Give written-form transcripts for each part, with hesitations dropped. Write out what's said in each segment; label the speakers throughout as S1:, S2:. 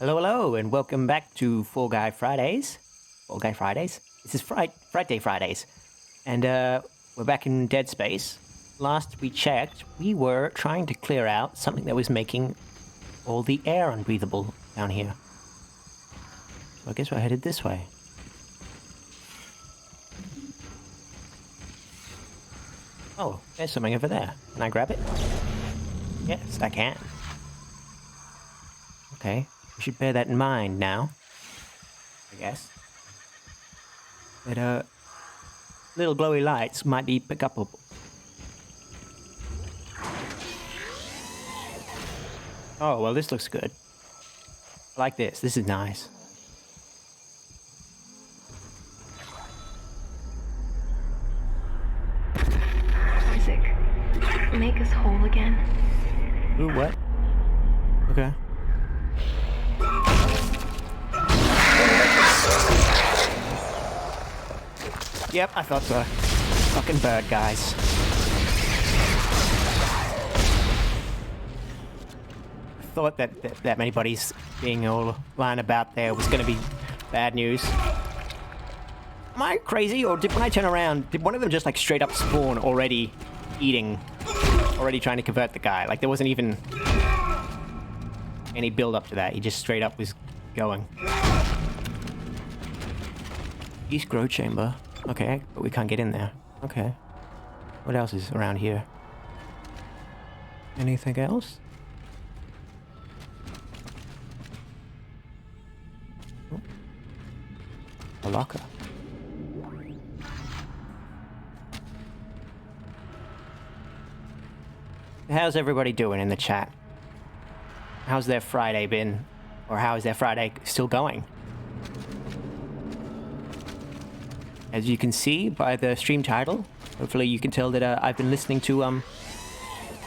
S1: Hello, hello, and welcome back to Fall Guy Fridays. Fall Guy Fridays? This is Friday Fridays. And we're back in Dead Space. Last we checked, we were trying to clear out something that was making all the air unbreathable down here. So I guess we're headed this way. Oh, there's something over there. Can I grab it? Yes, I can. Okay. We should bear that in mind now, I guess. But, little glowy lights might be pick upable. Oh, well, this looks good. I like this. This is nice.
S2: Isaac, make us whole again.
S1: Ooh, what? Okay. Yep, I thought so. Fucking bird, guys. I thought that many bodies being all lying about there was gonna be bad news. Am I crazy, or when I turn around, did one of them just like straight up spawn already eating, already trying to convert the guy? Like there wasn't even any build up to that. He just straight up was going. East Grow Chamber. Okay, but we can't get in there. Okay. What else is around here? Anything else? Oh. A locker. How's everybody doing in the chat? How's their Friday been? Or how is their Friday still going? As you can see by the stream title, hopefully you can tell that I've been listening to a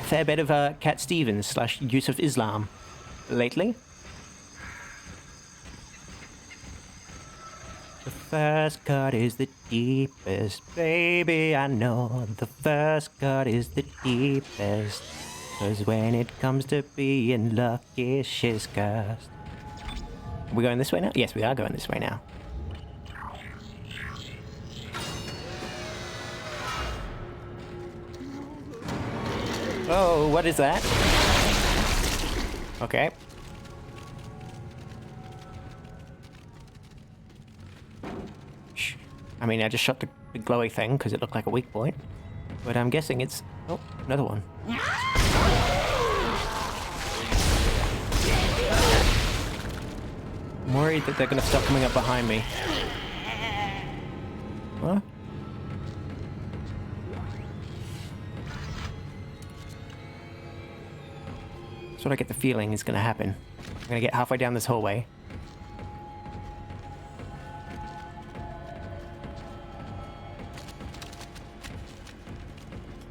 S1: fair bit of Cat Stevens / Yusuf Islam lately. The first cut is the deepest, baby, I know. The first cut is the deepest, 'cause when it comes to being lucky, she's cursed. Are we going this way now? Yes, we are going this way now. Oh, what is that? Okay. Shh. I mean, I just shot the glowy thing because it looked like a weak point. But I'm guessing it's... Oh, another one. I'm worried that they're going to stop coming up behind me. What? That's what I get the feeling is going to happen. I'm going to get halfway down this hallway.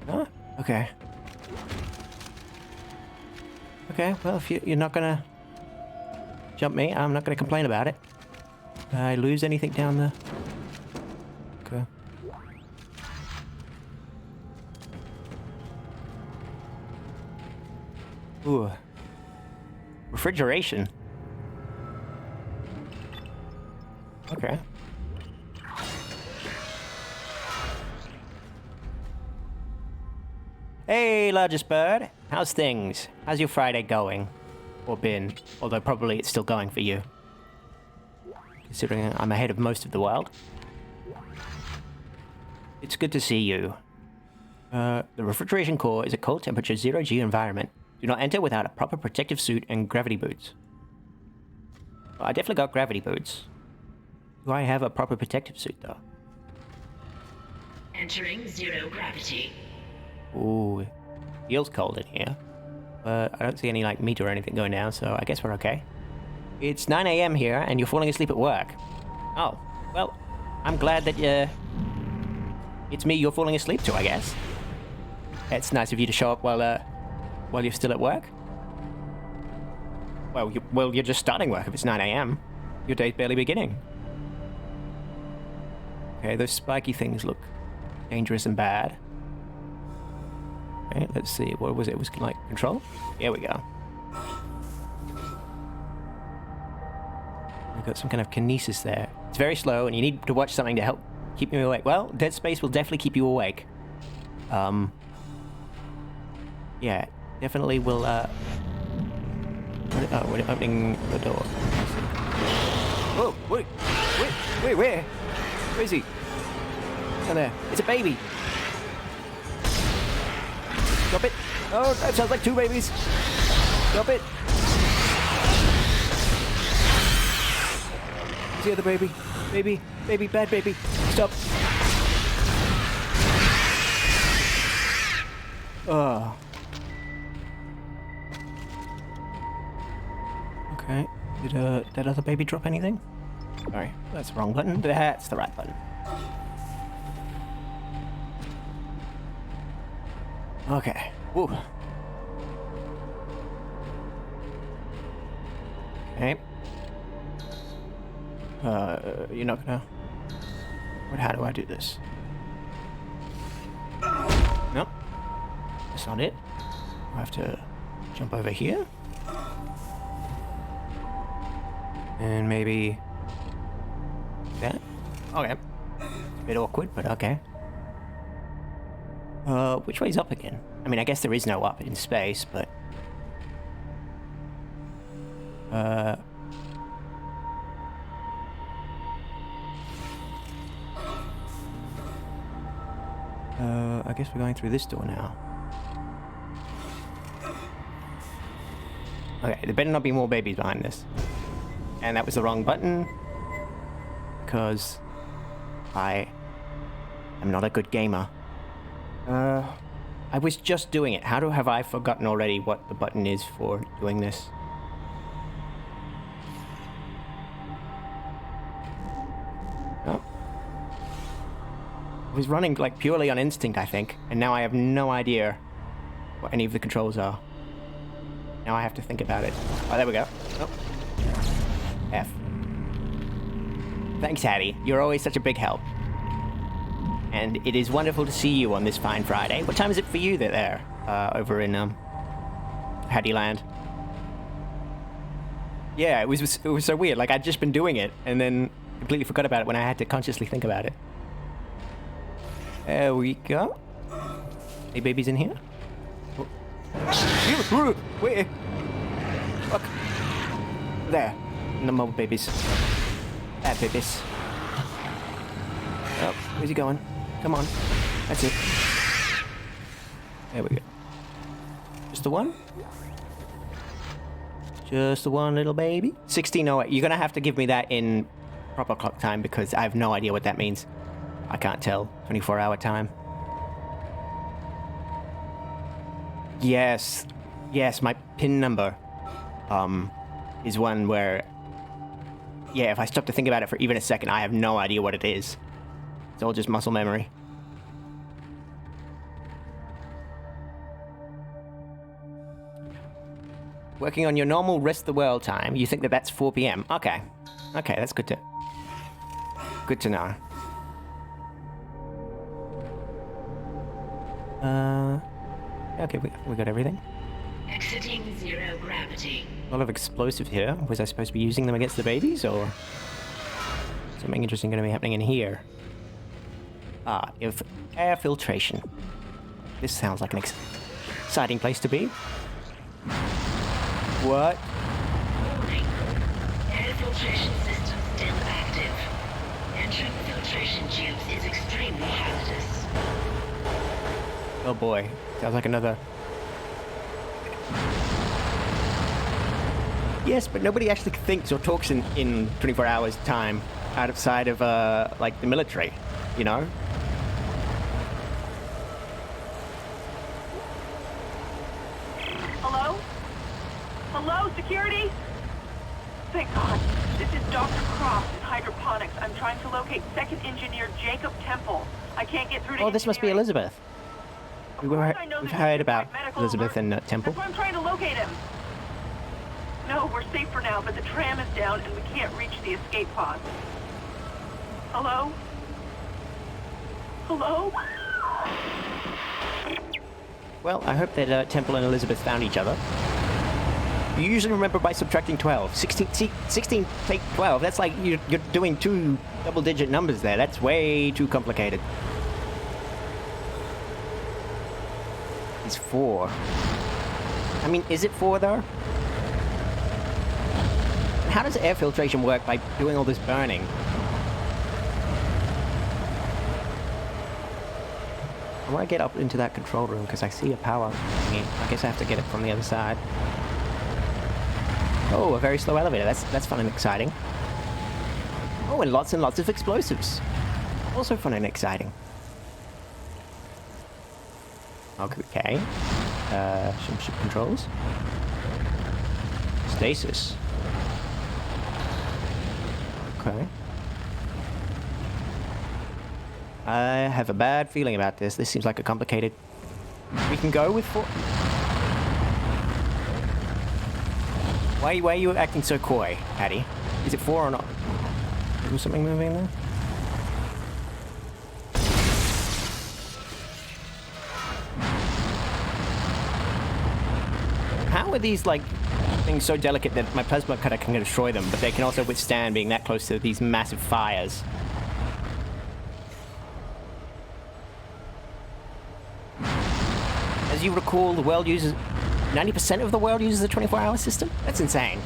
S1: Huh? Okay. Okay, well, if you're not going to jump me, I'm not going to complain about it. Did I lose anything down there? Okay. Ooh. Refrigeration. Okay. Hey, largest bird. How's things? How's your Friday going? Or been? Although probably it's still going for you. Considering I'm ahead of most of the world. It's good to see you. The refrigeration core is a cold temperature 0G environment. Do not enter without a proper protective suit and gravity boots. Well, I definitely got gravity boots. Do I have a proper protective suit, though?
S3: Entering zero gravity.
S1: Ooh, feels cold in here. But I don't see any, like, meter or anything going down, so I guess we're okay. It's 9 a.m. here, and you're falling asleep at work. Oh, well, I'm glad that, it's me you're falling asleep to, I guess. It's nice of you to show up while you're still at work? Well, you're just starting work if it's 9 a.m. Your day's barely beginning. Okay, those spiky things look dangerous and bad. Okay, let's see. What was it? It was like control? Here we go. I've got some kind of kinesis there. It's very slow, and you need to watch something to help keep you awake. Well, Dead Space will definitely keep you awake. Yeah, definitely will, we're opening the door. Oh, wait, where? Where is he? Oh, there. It's a baby. Stop it. Oh, that sounds like two babies. Stop it. It's the other baby. Baby, bad baby. Stop. Oh. Okay. Did that other baby drop anything? Sorry, that's the wrong button. That's the right button. Okay. Woo. Okay. You're not gonna... How do I do this? Nope. That's not it. I have to jump over here. And maybe... that? Okay. A bit awkward, but okay. Which way's up again? I mean, I guess there is no up in space, but... I guess we're going through this door now. Okay, there better not be more babies behind this. And that was the wrong button. Because I am not a good gamer. I was just doing it. Have I forgotten already what the button is for doing this? Oh. I was running like purely on instinct, I think, and now I have no idea what any of the controls are. Now I have to think about it. Oh, there we go. Oh. F. Thanks, Hattie. You're always such a big help. And it is wonderful to see you on this fine Friday. What time is it for you there, over in, Hattie Land? Yeah, it was so weird. Like, I'd just been doing it, and then completely forgot about it when I had to consciously think about it. There we go. Any babies in here? Oh. Wait. Look. There. No more babies. Bad babies. Oh, where's he going? Come on. That's it. There we go. Just the one? Just the one little baby? 1608. You're gonna have to give me that in proper clock time because I have no idea what that means. I can't tell. 24-hour time. Yes. Yes, my PIN number is one where... yeah, if I stop to think about it for even a second, I have no idea what it is. It's all just muscle memory. Working on your normal rest of the world time, you think that that's 4 p.m. Okay. Okay, that's good to know. Okay, we got everything.
S3: Exiting zero gravity.
S1: A lot of explosive here. Was I supposed to be using them against the babies, or something interesting going to be happening in here? If air filtration. This sounds like an exciting place to be. What?
S3: Warning. Air filtration system still active. Entering the filtration tubes is extremely hazardous.
S1: Oh boy. Sounds like another... Yes, but nobody actually thinks or talks in 24 hours time outside of, like, the military, you know?
S4: Hello? Hello, security? Thank God. This is Dr. Croft in hydroponics. I'm trying to locate second engineer Jacob Temple. I can't get through to
S1: Oh, this must be
S4: engineering.
S1: Elizabeth. We've heard about Elizabeth and Temple.
S4: That's why I'm trying to locate him. No, we're safe for now, but the tram is down and we can't reach the escape pod. Hello? Hello?
S1: Well, I hope that Temple and Elizabeth found each other. You usually remember by subtracting 12. 16 take 12. That's like you're doing two double-digit numbers there. That's way too complicated. It's 4. I mean, is it 4 though? How does air filtration work by doing all this burning? I want to get up into that control room because I see a power thingy. I guess I have to get it from the other side. Oh, a very slow elevator. That's fun and exciting. Oh, and lots of explosives. Also fun and exciting. Okay. Some ship controls. Stasis. Okay. I have a bad feeling about this. This seems like a complicated... We can go with 4... Why are you acting so coy, Patty? Is it 4 or not? Is there something moving there? How are these, like, things so delicate that my plasma cutter can destroy them, but they can also withstand being that close to these massive fires? As you recall, the world uses... 90% of the world uses a 24-hour system? That's insane.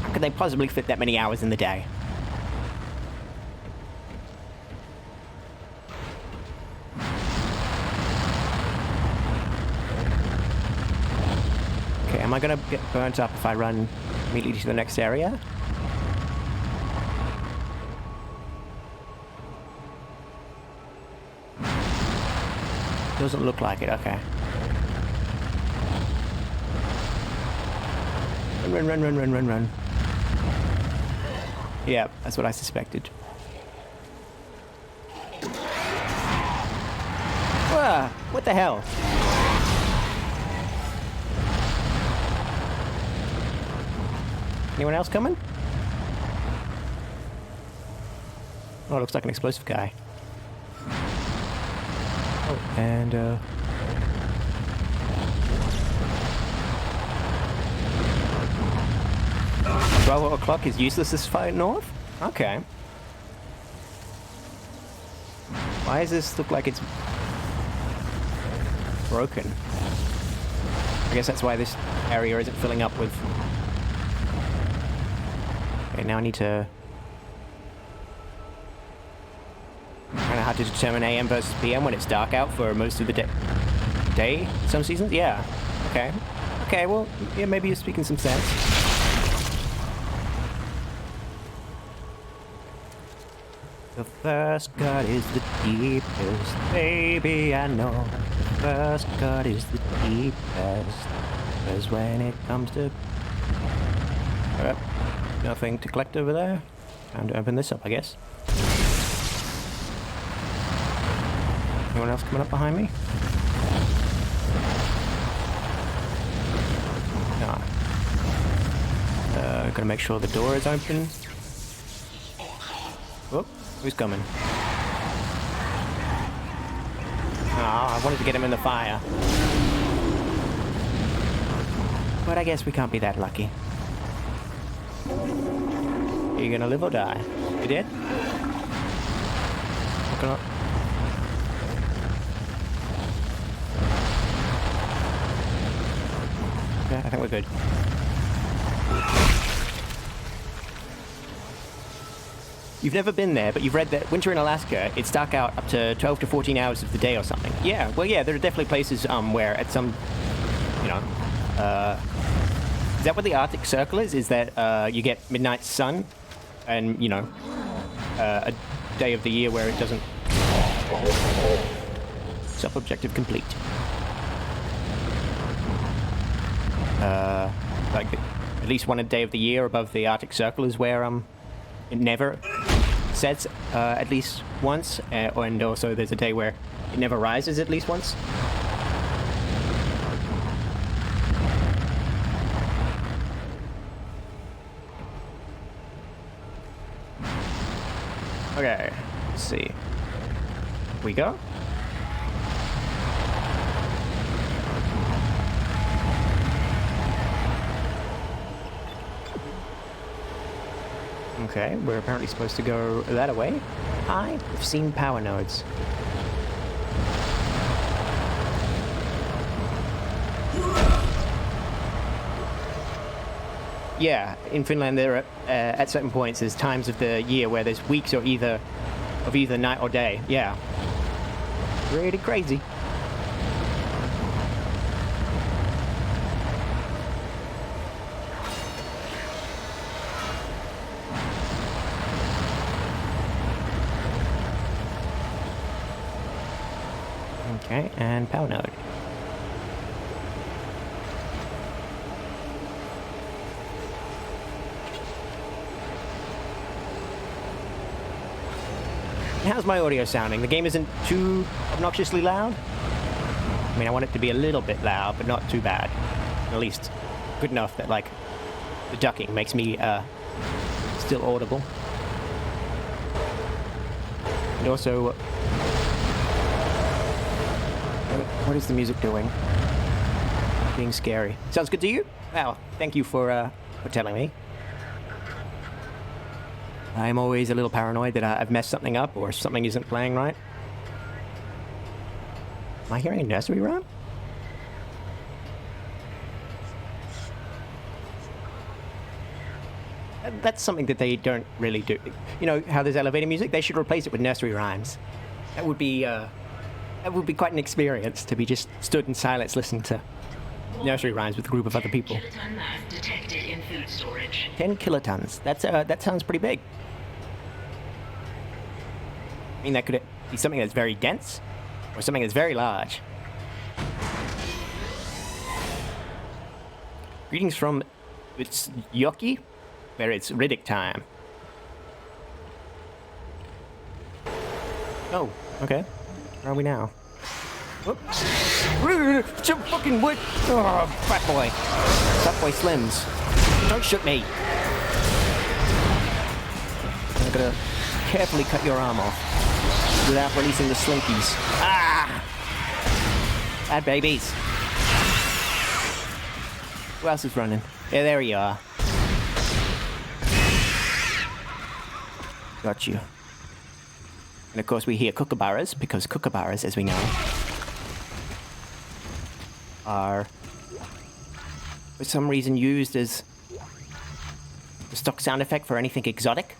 S1: How could they possibly fit that many hours in the day? Okay, am I gonna get burnt up if I run immediately to the next area? Doesn't look like it, okay. Run. Yeah, that's what I suspected. Ah, what the hell? Anyone else coming? Oh, it looks like an explosive guy. Oh, and 12 o'clock is useless this far north? Okay. Why does this look like it's broken? I guess that's why this area isn't filling up with... Okay, now I need to... I don't know how to determine AM versus PM when it's dark out for most of the day. Some seasons? Yeah. Okay. Okay, well, yeah, maybe you're speaking some sense. The first cut is the deepest, baby, I know. The first cut is the deepest. Because when it comes to... nothing to collect over there. Time to open this up, I guess. Anyone else coming up behind me? No. Gotta make sure the door is open. Whoop. Who's coming? Oh, I wanted to get him in the fire. But I guess we can't be that lucky. Are you gonna live or die? You dead? Looking up. Okay, I think we're good. You've never been there, but you've read that winter in Alaska, it's dark out up to 12 to 14 hours of the day or something. Yeah, well, yeah, there are definitely places where at some, you know, is that what the Arctic Circle is? Is that you get midnight sun and, you know, a day of the year where it doesn't... Sub-objective complete. Like, at least one day of the year above the Arctic Circle is where, it never sets at least once, and also there's a day where it never rises at least once. Okay, let's see. We go? Okay, we're apparently supposed to go that way. I've seen power nodes. Yeah, in Finland there are, at certain points there's times of the year where there's weeks of either night or day. Yeah. Pretty crazy. Okay, and power node. How's my audio sounding? The game isn't too obnoxiously loud? I mean, I want it to be a little bit loud, but not too bad. At least good enough that, like, the ducking makes me, still audible. And also... what is the music doing? Being scary. Sounds good to you? Well, thank you for telling me. I'm always a little paranoid that I've messed something up or something isn't playing right. Am I hearing a nursery rhyme? That's something that they don't really do. You know how there's elevator music? They should replace it with nursery rhymes. That would be quite an experience to be just stood in silence listening to nursery rhymes with a group of other people.
S3: 10 kiloton mass detected in food storage.
S1: 10 kilotons. That sounds pretty big. I mean, that could be something that's very dense, or something that's very large. Greetings from... it's Yoki, where it's Riddick time. Oh, okay. Where are we now? Whoops. Jump fucking wood! Oh, fat boy. Fat boy Slims. Don't shoot me! I'm gonna carefully cut your arm off without releasing the slinkies. Ah! Bad babies. Who else is running? Yeah, there you are. Got you. And of course we hear kookaburras, because kookaburras, as we know, are for some reason used as the stock sound effect for anything exotic.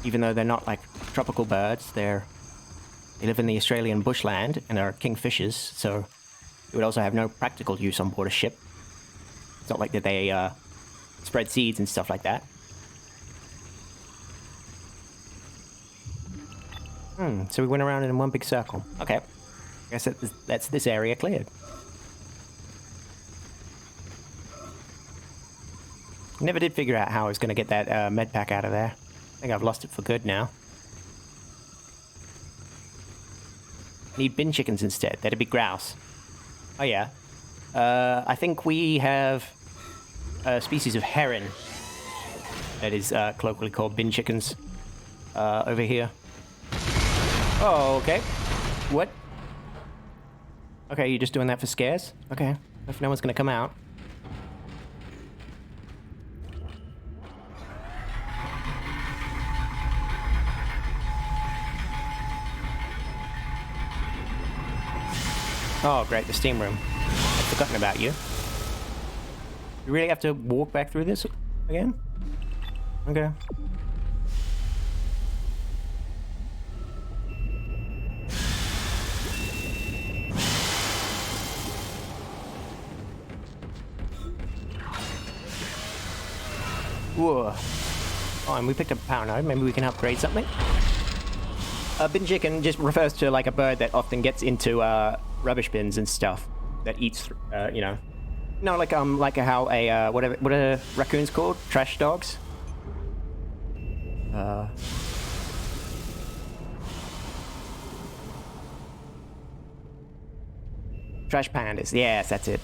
S1: Even though they're not like tropical birds, they live in the Australian bushland and are kingfishers, so they would also have no practical use on board a ship. It's not like that they spread seeds and stuff like that. So we went around in one big circle. Okay. I guess that's this area cleared. Never did figure out how I was going to get that med pack out of there. I think I've lost it for good now. Need bin chickens instead. That'd be grouse. Oh yeah. I think we have a species of heron that is colloquially called bin chickens over here. Oh, okay. What? Okay, you're just doing that for scares? Okay. If no one's gonna come out. Oh, great, the steam room. I'd forgotten about you. You really have to walk back through this again? Okay. Whoa. Oh, and we picked up a power node. Maybe we can upgrade something. Bin chicken just refers to like a bird that often gets into rubbish bins and stuff that eats, you know. No, like how a what are raccoons called? Trash dogs. Trash pandas. Yes, that's it.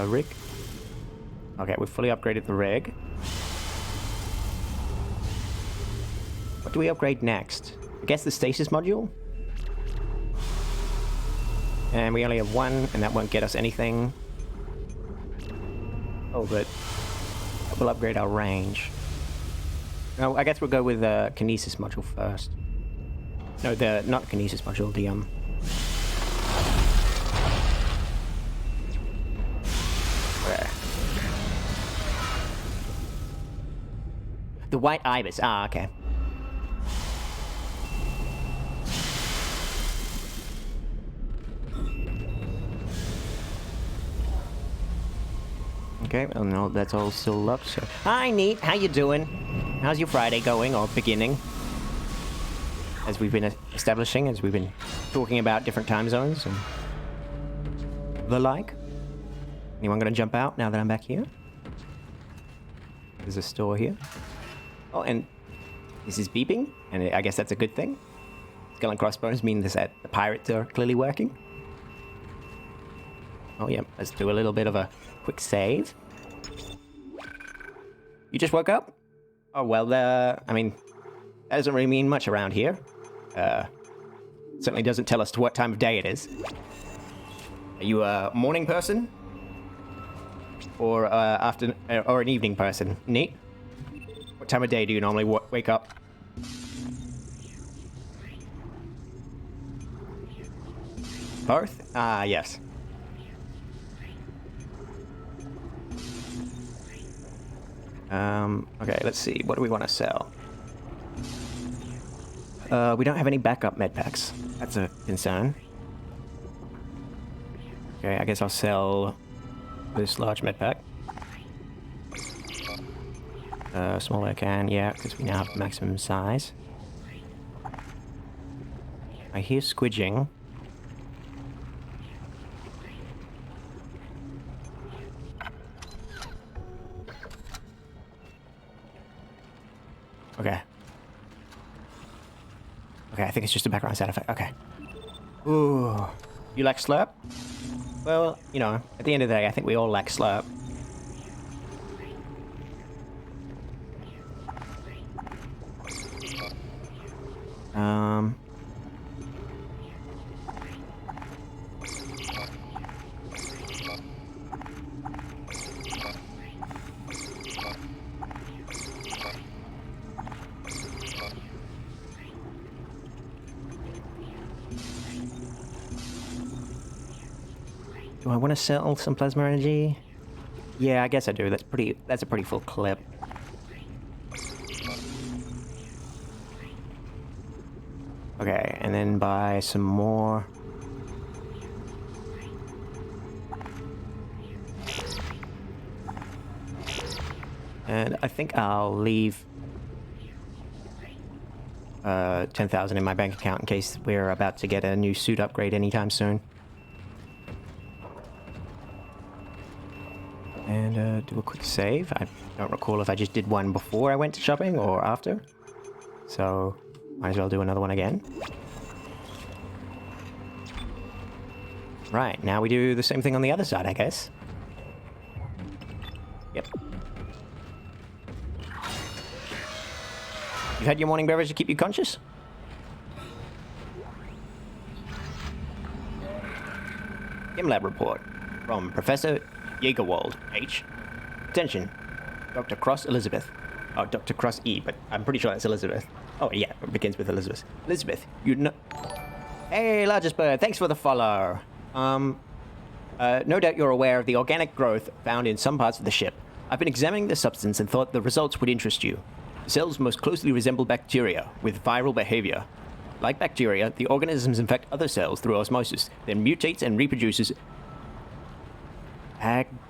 S1: Rig. Okay, we've fully upgraded the rig. What do we upgrade next? I guess the stasis module? And we only have one, and that won't get us anything. Oh, but will upgrade our range. No, I guess we'll go with the Kinesis module first. No, not Kinesis module, the where? The White Ibis. Ah, okay. Okay, well, no, that's all still up, so... Hi, Neat, how you doing? How's your Friday going, or beginning? As we've been establishing, as we've been talking about different time zones and the like. Anyone gonna jump out now that I'm back here? There's a store here. Oh, and this is beeping, and I guess that's a good thing. Skull and crossbones mean that the pirates are clearly working. Oh, yeah, let's do a little bit of a quick save. You just woke up? Oh, well, I mean, that doesn't really mean much around here. Certainly doesn't tell us what time of day it is. Are you a morning person? Or or an evening person? Neat. What time of day do you normally wake up? Both? Ah, yes. Okay, let's see. What do we want to sell? We don't have any backup med packs. That's a concern. Okay, I guess I'll sell this large med pack. Smaller I can, yeah, because we now have maximum size. I hear squidging. Okay. Okay, I think it's just a background sound effect. Okay. Ooh. You like slurp? Well, you know, at the end of the day, I think we all like slurp. Do I want to sell some plasma energy? Yeah, I guess I do. That's a pretty full clip. Okay, and then buy some more. And I think I'll leave 10,000 in my bank account in case we're about to get a new suit upgrade anytime soon. And do a quick save. I don't recall if I just did one before I went to shopping or after. So, might as well do another one again. Right, now we do the same thing on the other side, I guess. Yep. You've had your morning beverage to keep you conscious? GimLab report from Professor Jägerwald, H. Attention, Dr. Cross Elizabeth. Oh, Dr. Cross E, but I'm pretty sure that's Elizabeth. Oh, yeah, it begins with Elizabeth. Elizabeth, you know... Hey, Largest Bird, thanks for the follow. No doubt you're aware of the organic growth found in some parts of the ship. I've been examining the substance and thought the results would interest you. The cells most closely resemble bacteria, with viral behavior. Like bacteria, the organisms infect other cells through osmosis, then mutates and reproduces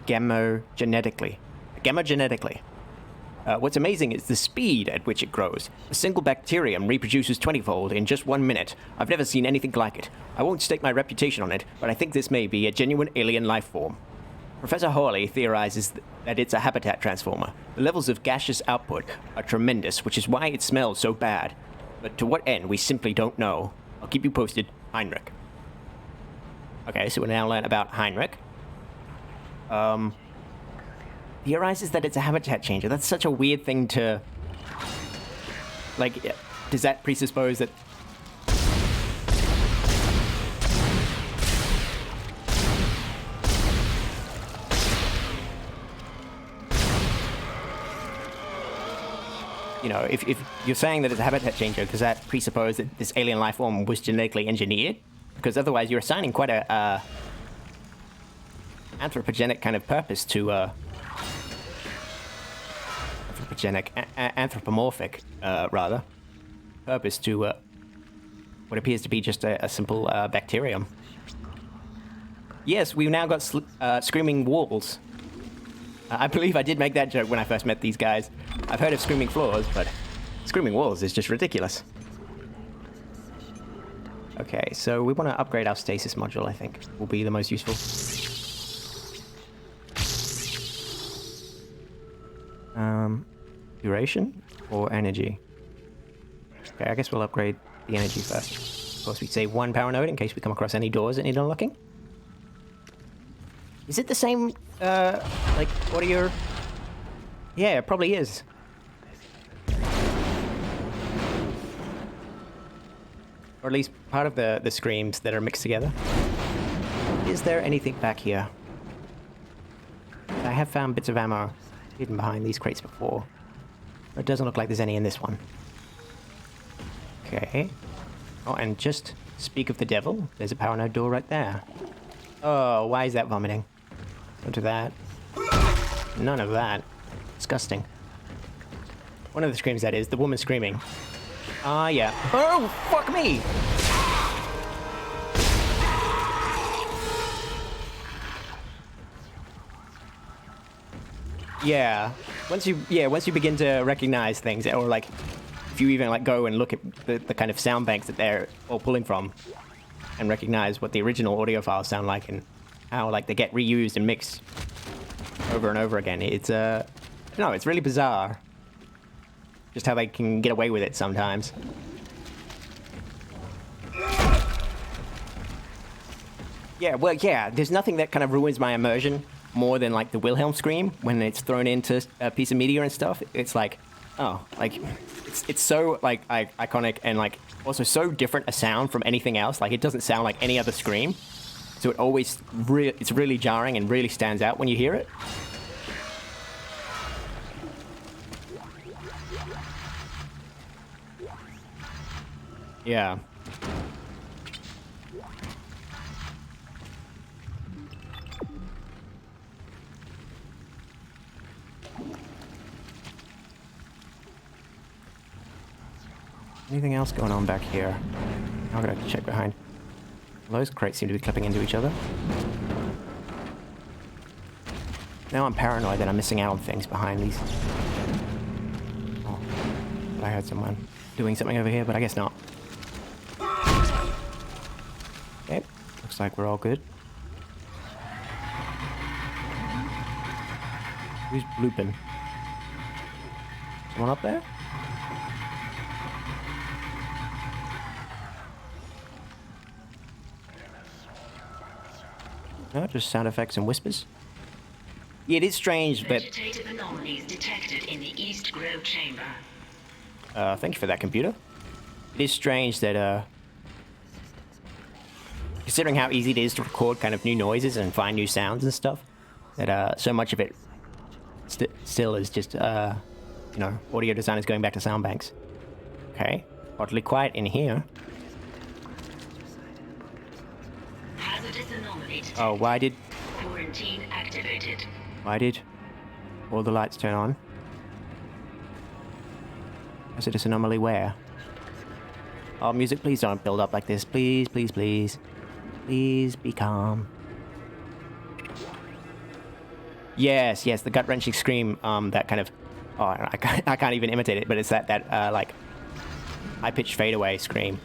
S1: gamogenetically. What's amazing is the speed at which it grows. A single bacterium reproduces 20-fold in just 1 minute. I've never seen anything like it. I won't stake my reputation on it, but I think this may be a genuine alien life form. Professor Hawley theorizes that it's a habitat transformer. The levels of gaseous output are tremendous, which is why it smells so bad. But to what end, we simply don't know. I'll keep you posted. Heinrich. Okay, so we now learn about Heinrich. Theorizes that it's a habitat changer. That's such a weird thing to... Like, does that presuppose that... you know, if you're saying that it's a habitat changer, does that presuppose that this alien life form was genetically engineered? Because otherwise you're assigning quite a anthropogenic kind of purpose to anthropomorphic rather purpose to what appears to be just a simple bacterium. Yes, we've now got screaming walls. I believe I did make that joke when I first met these guys. I've heard of screaming floors, but screaming walls is just ridiculous. Okay, so we want to upgrade our stasis module, I think, will be the most useful. Duration or energy? Okay, I guess we'll upgrade the energy first. Of course, we save one power node in case we come across any doors that need unlocking. Is it the same, like, audio? Yeah, it probably is. Or at least part of the screams that are mixed together. Is there anything back here? I have found bits of ammo hidden behind these crates before. But it doesn't look like there's any in this one. Okay. Oh, and just speak of the devil, there's a power node door right there. Oh, why is that vomiting? None of that. None of that. Disgusting. One of the screams, that is. The woman screaming. Ah, yeah. Oh, fuck me! Yeah. Once you begin to recognize things, or like, if you even like go and look at the kind of sound banks that they're all pulling from, and recognize what the original audio files sound like, and how like they get reused and mixed over and over again. It's no, it's really bizarre. Just how they can get away with it sometimes. Yeah, well, yeah, there's nothing that kind of ruins my immersion more than like the Wilhelm scream when it's thrown into a piece of media and stuff. It's like, oh, like it's so like iconic and like also so different a sound from anything else. Like it doesn't sound like any other scream. So it always it's really jarring and really stands out when you hear it. Yeah. Anything else going on back here? I'm gonna have to check behind. Those crates seem to be clipping into each other. Now I'm paranoid that I'm missing out on things behind these. Oh, I heard someone doing something over here, but I guess not. Okay, looks like we're all good. Who's blooping? Someone up there? No, just sound effects and whispers. Yeah, it is strange, but...
S3: Vegetative anomalies detected in the East Grove chamber.
S1: Thank you for that, computer. It is strange that, considering how easy it is to record kind of new noises and find new sounds and stuff, that, so much of it still is just, you know, audio designers going back to sound banks. Okay, oddly quiet in here. Oh, why did...
S3: Quarantine activated.
S1: Why did all the lights turn on? Hazardous anomaly where? Oh, music, please don't build up like this. Please, please, please. Please be calm. Yes, yes, the gut-wrenching scream, that kind of... Oh, I can't even imitate it, but it's that like, high-pitched fadeaway scream.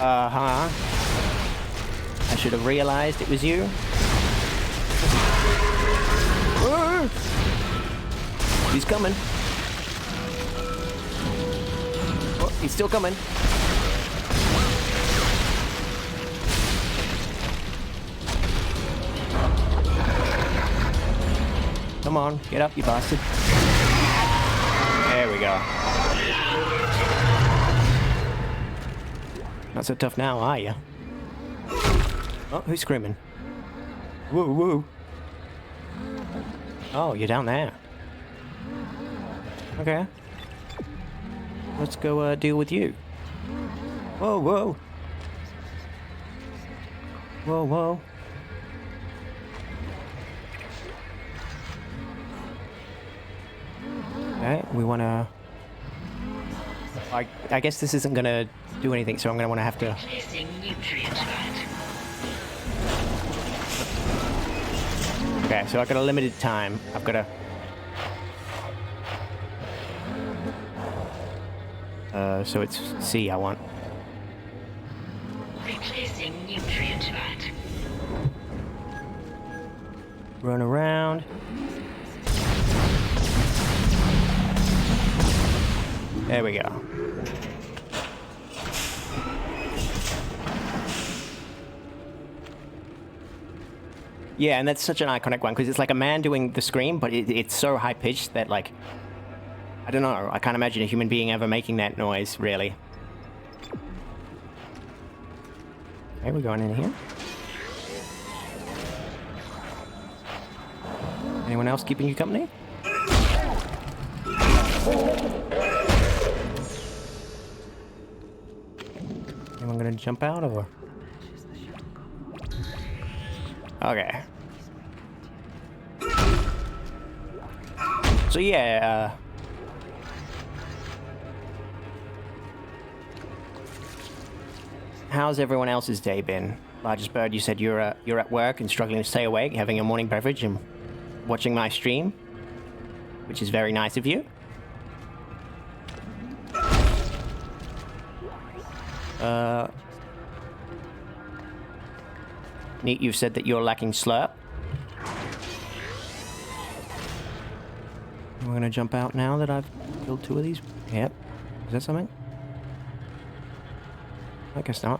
S1: Uh-huh. I should have realized it was you. He's coming. Oh, he's still coming. Come on, get up, you bastard. There we go. Not so tough now, are you? Oh, who's screaming? Woo, woo. Oh, you're down there. Okay. Let's go deal with you. Whoa, whoa. Whoa, whoa. Okay, we wanna... I guess this isn't gonna do anything, so I'm gonna wanna have to...
S3: Placing nutrient vat.
S1: Okay, so I've got a limited time. I've got to... so it's C I want.
S3: Replacing nutrient vat.
S1: Run around. There we go. Yeah, and that's such an iconic one, because it's like a man doing the scream, but it's so high-pitched that, like... I don't know, I can't imagine a human being ever making that noise, really. Okay, we're going in here. Anyone else keeping you company? Anyone gonna jump out or? Okay. So yeah, how's everyone else's day been? Largest Bird, you said you're at work and struggling to stay awake, having a morning beverage and watching my stream, which is very nice of you. Neat, you've said that you're lacking slurp. We're gonna jump out now that I've killed 2 of these. Yep. Is that something? I guess not.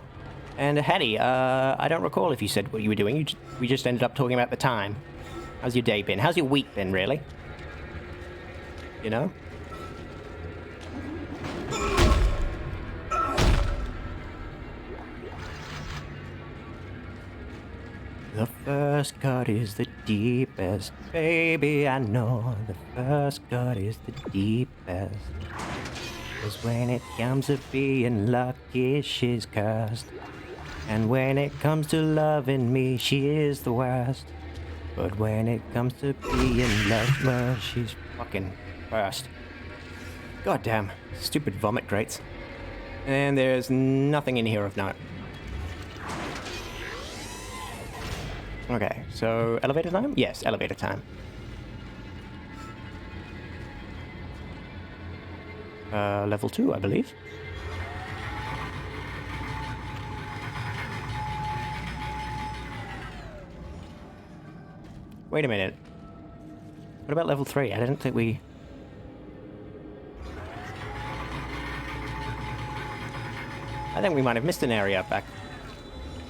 S1: And Hattie, I don't recall if you said what you were doing. We just ended up talking about the time. How's your day been? How's your week been, really? You know? The first cut is the deepest. Baby, I know the first cut is the deepest. 'Cause when it comes to being lucky, she's cursed. And when it comes to loving me, she is the worst. But when it comes to being loved, well, she's fucking first. Goddamn, stupid vomit grates. And there's nothing in here of note. Okay, so elevator time? Yes, elevator time. Level 2, I believe. Wait a minute. What about level 3? I didn't think we... I think we might have missed an area back.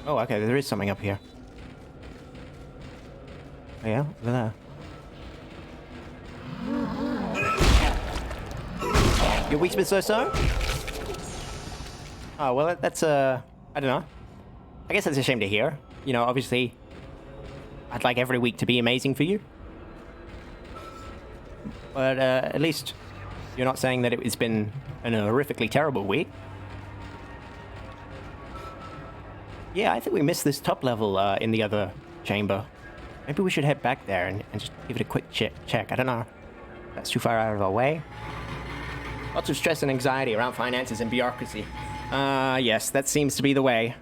S1: Oh, okay, there is something up here. Oh yeah, over there. Your week's been so-so? Oh, well, that's, I don't know. I guess that's a shame to hear. You know, obviously, I'd like every week to be amazing for you. But, at least you're not saying that it's been an horrifically terrible week. Yeah, I think we missed this top level, in the other chamber. Maybe we should head back there and just give it a quick check. I don't know. That's too far out of our way. Lots of stress and anxiety around finances and bureaucracy. Yes, that seems to be the way.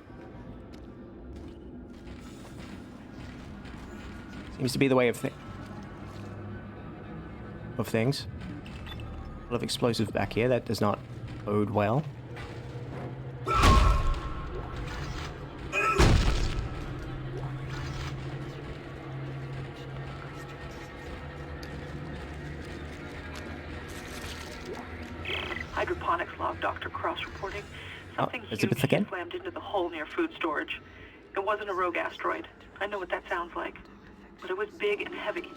S1: Seems to be the way of things. A lot of explosives back here. That does not bode well.
S4: Hydroponics log, Dr. Cross reporting. Something huge
S1: Elizabeth again?
S4: slammed into the hole near food storage. It wasn't a rogue asteroid. I know what that sounds like. But it was big and heavy.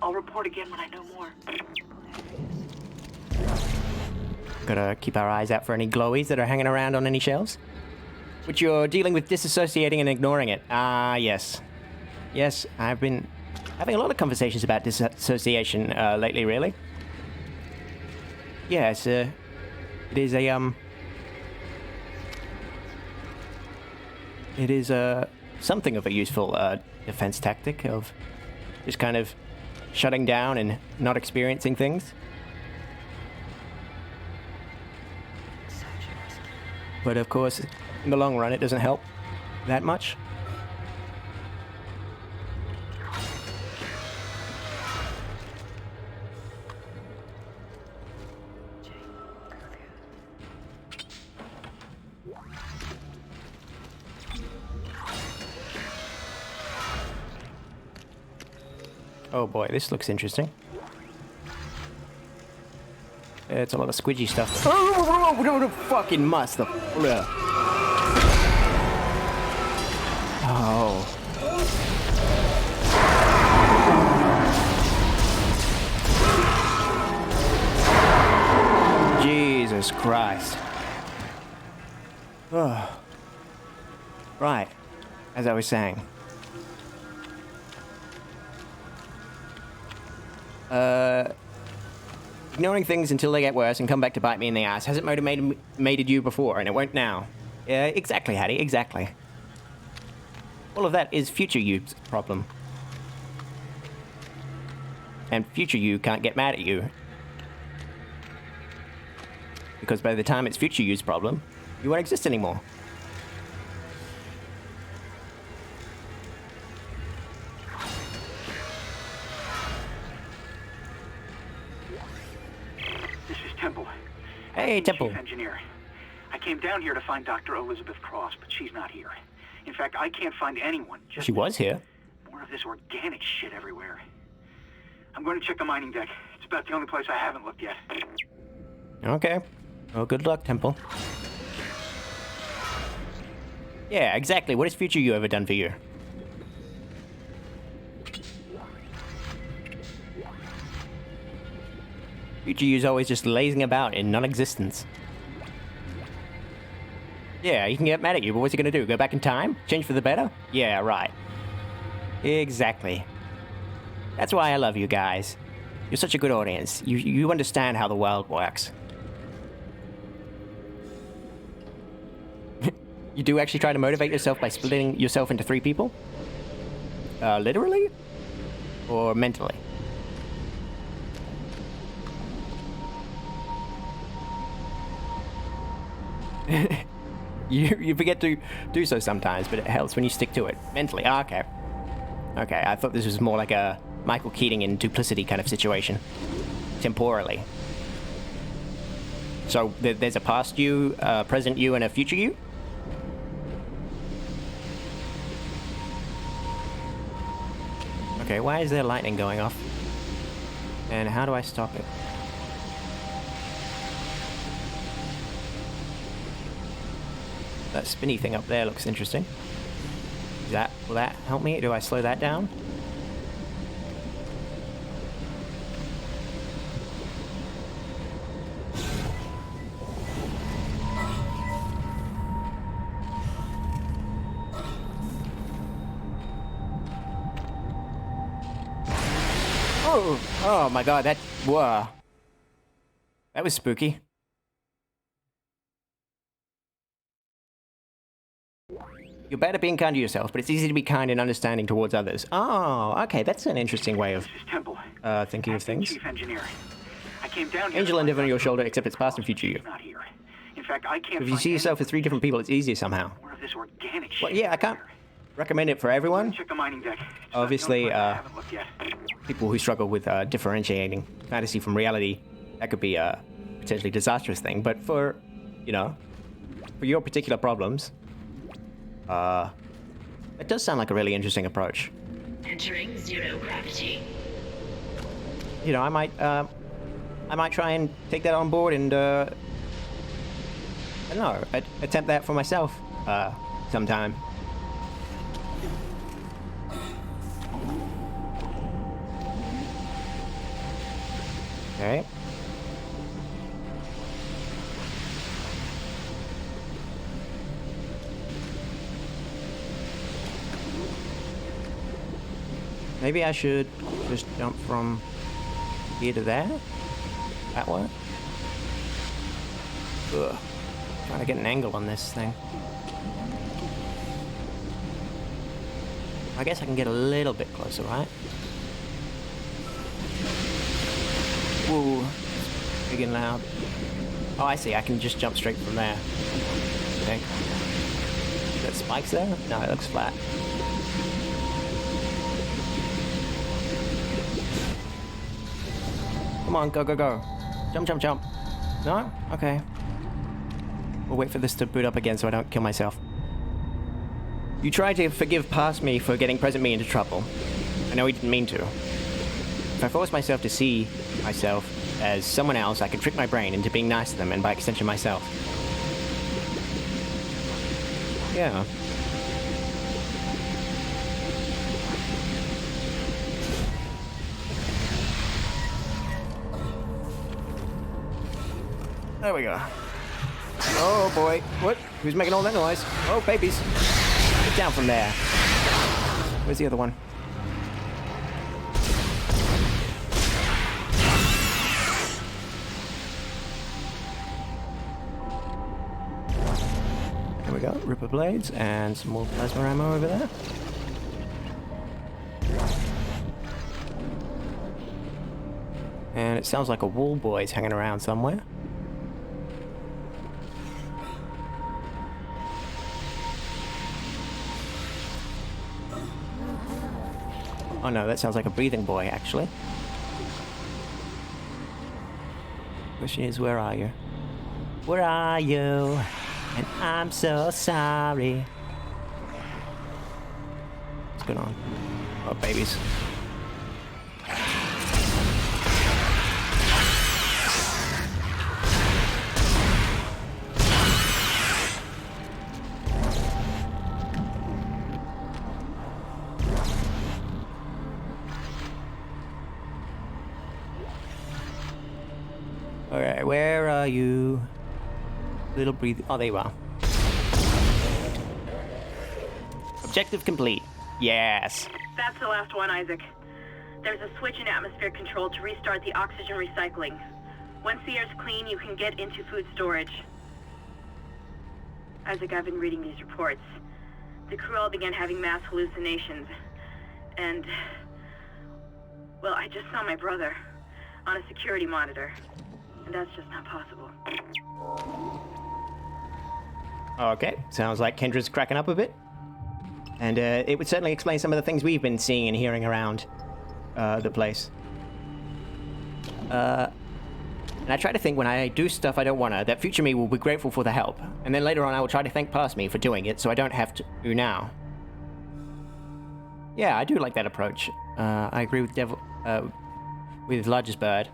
S4: I'll report again when I know more.
S1: Gotta keep our eyes out for any glowies that are hanging around on any shelves. Which you're dealing with disassociating and ignoring it. Yes. Yes, I've been having a lot of conversations about disassociation lately, really. Yeah, it is a it is something of a useful defense tactic of just kind of shutting down and not experiencing things. But of course, in the long run, it doesn't help that much. Oh boy, this looks interesting. It's a lot of squidgy stuff. Oh, no, fucking must. Oh. Jesus Christ. Oh. Right, as I was saying. Ignoring things until they get worse and come back to bite me in the ass hasn't motivated you before, and it won't now. Yeah, exactly, Hattie, exactly. All of that is future you's problem. And future you can't get mad at you. Because by the time it's future you's problem, you won't exist anymore. Hey, Temple.
S5: Chief Engineer. I came down here to find Dr. Elizabeth Cross, but she's not here. In fact, I can't find anyone.
S1: She was here.
S5: More of this organic shit everywhere. I'm going to check the mining deck. It's about the only place I haven't looked yet.
S1: Okay. Well, good luck, Temple. Yeah, exactly. What has future you ever done for you? Future you's always just lazing about in non-existence. Yeah, he can get mad at you, but what's he gonna do? Go back in time? Change for the better? Yeah, right. Exactly. That's why I love you guys. You're such a good audience. You understand how the world works. You do actually try to motivate yourself by splitting yourself into 3 people? Literally? Or mentally? You forget to do so sometimes, but it helps when you stick to it. Mentally. Ah, okay. Okay, I thought this was more like a Michael Keating in Duplicity kind of situation. Temporally. So there's a past you, present you, and a future you? Okay, why is there lightning going off? And how do I stop it? That spinny thing up there looks interesting. Will that help me? Do I slow that down? Oh my god, whoa. That was spooky. You're bad at being kind to yourself, but it's easy to be kind and understanding towards others. Oh, okay, that's an interesting way of thinking of things.
S5: Chief Engineer. I came down here.
S1: Angel and Div on your shoulder, except it's past and future you.
S5: Not here. In fact, I can't.
S1: If you see yourself as 3 different people, it's easier somehow.
S5: More of this organic shit.
S1: Well, yeah, I can't recommend it for everyone.
S5: Check the mining deck.
S1: Obviously, people who struggle with differentiating fantasy from reality, that could be a potentially disastrous thing. But for your particular problems, it does sound like a really interesting approach.
S3: Entering 0 gravity.
S1: I might try and take that on board and, I don't know, attempt that for myself, sometime. Okay. Maybe I should just jump from here to there? That work? Ugh. Trying to get an angle on this thing. I guess I can get a little bit closer, right? Whoa. Big and loud. Oh, I see. I can just jump straight from there. Okay. Is that spikes there? No, it looks flat. Come on, go, go, go. Jump, jump, jump. No? Okay. We'll wait for this to boot up again so I don't kill myself. You tried to forgive past me for getting present me into trouble. I know he didn't mean to. If I force myself to see myself as someone else, I can trick my brain into being nice to them and by extension myself. Yeah. There we go. Oh boy. What? Who's making all that noise? Oh, babies. Get down from there. Where's the other one? There we go. Ripper blades and some more plasma ammo over there. And it sounds like a wall boy's hanging around somewhere. Oh no, that sounds like a breathing boy, actually. Which is, where are you? Where are you? And I'm so sorry. What's going on? Oh, babies. Alright, where are you? Little breathe. Oh, there you are. Objective complete. Yes.
S4: That's the last one, Isaac. There's a switch in atmosphere control to restart the oxygen recycling. Once the air's clean, you can get into food storage. Isaac, I've been reading these reports. The crew all began having mass hallucinations. And... well, I just saw my brother on a security monitor. And that's just not possible.
S1: Okay, sounds like Kendra's cracking up a bit. And it would certainly explain some of the things we've been seeing and hearing around the place. And I try to think when I do stuff I don't want to, that future me will be grateful for the help. And then later on I will try to thank past me for doing it so I don't have to do now. Yeah, I do like that approach. I agree with with Largest Bird.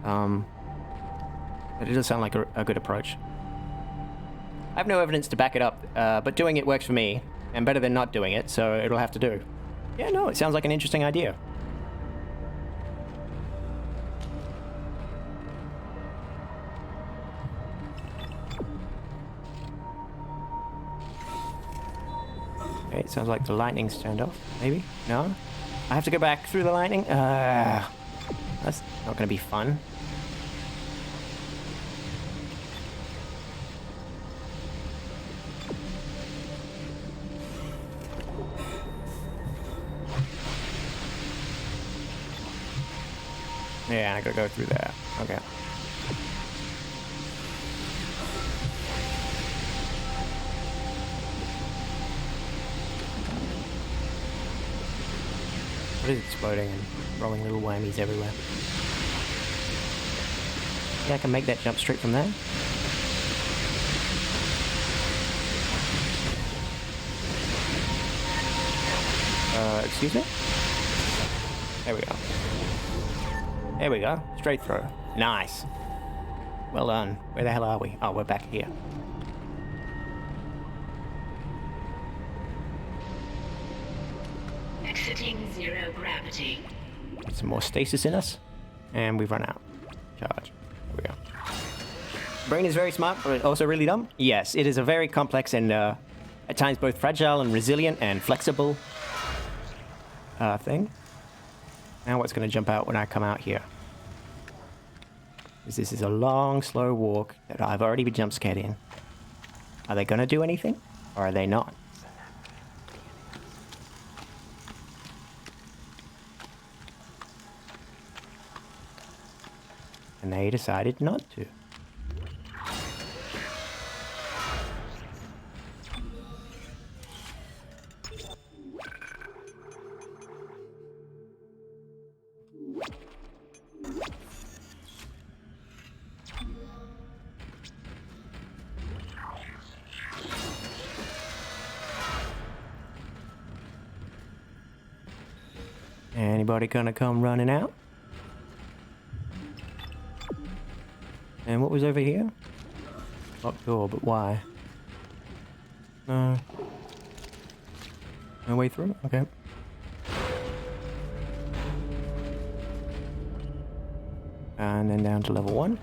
S1: But it does sound like a good approach. I have no evidence to back it up, but doing it works for me, and better than not doing it, so it'll have to do. Yeah, no, it sounds like an interesting idea. Okay, it sounds like the lightning's turned off, maybe? No? I have to go back through the lightning? That's not gonna be fun. Yeah, I gotta go through that. Okay. What is exploding and rolling little whammies everywhere? Yeah, I can make that jump straight from there. Excuse me? There we go. There we go. Straight through. Nice. Well done. Where the hell are we? Oh, we're back here.
S3: Exiting zero gravity.
S1: Some more stasis in us. And we've run out. Charge. There we go. Brain is very smart, but also really dumb? Yes, it is a very complex and, at times both fragile and resilient and flexible, thing. Now what's going to jump out when I come out here? Because this is a long, slow walk that I've already been jump scared in. Are they gonna do anything? Or are they not? And they decided not to. Anybody gonna come running out? And what was over here? Locked door, but why? No. No way through? Okay. And then down to level 1.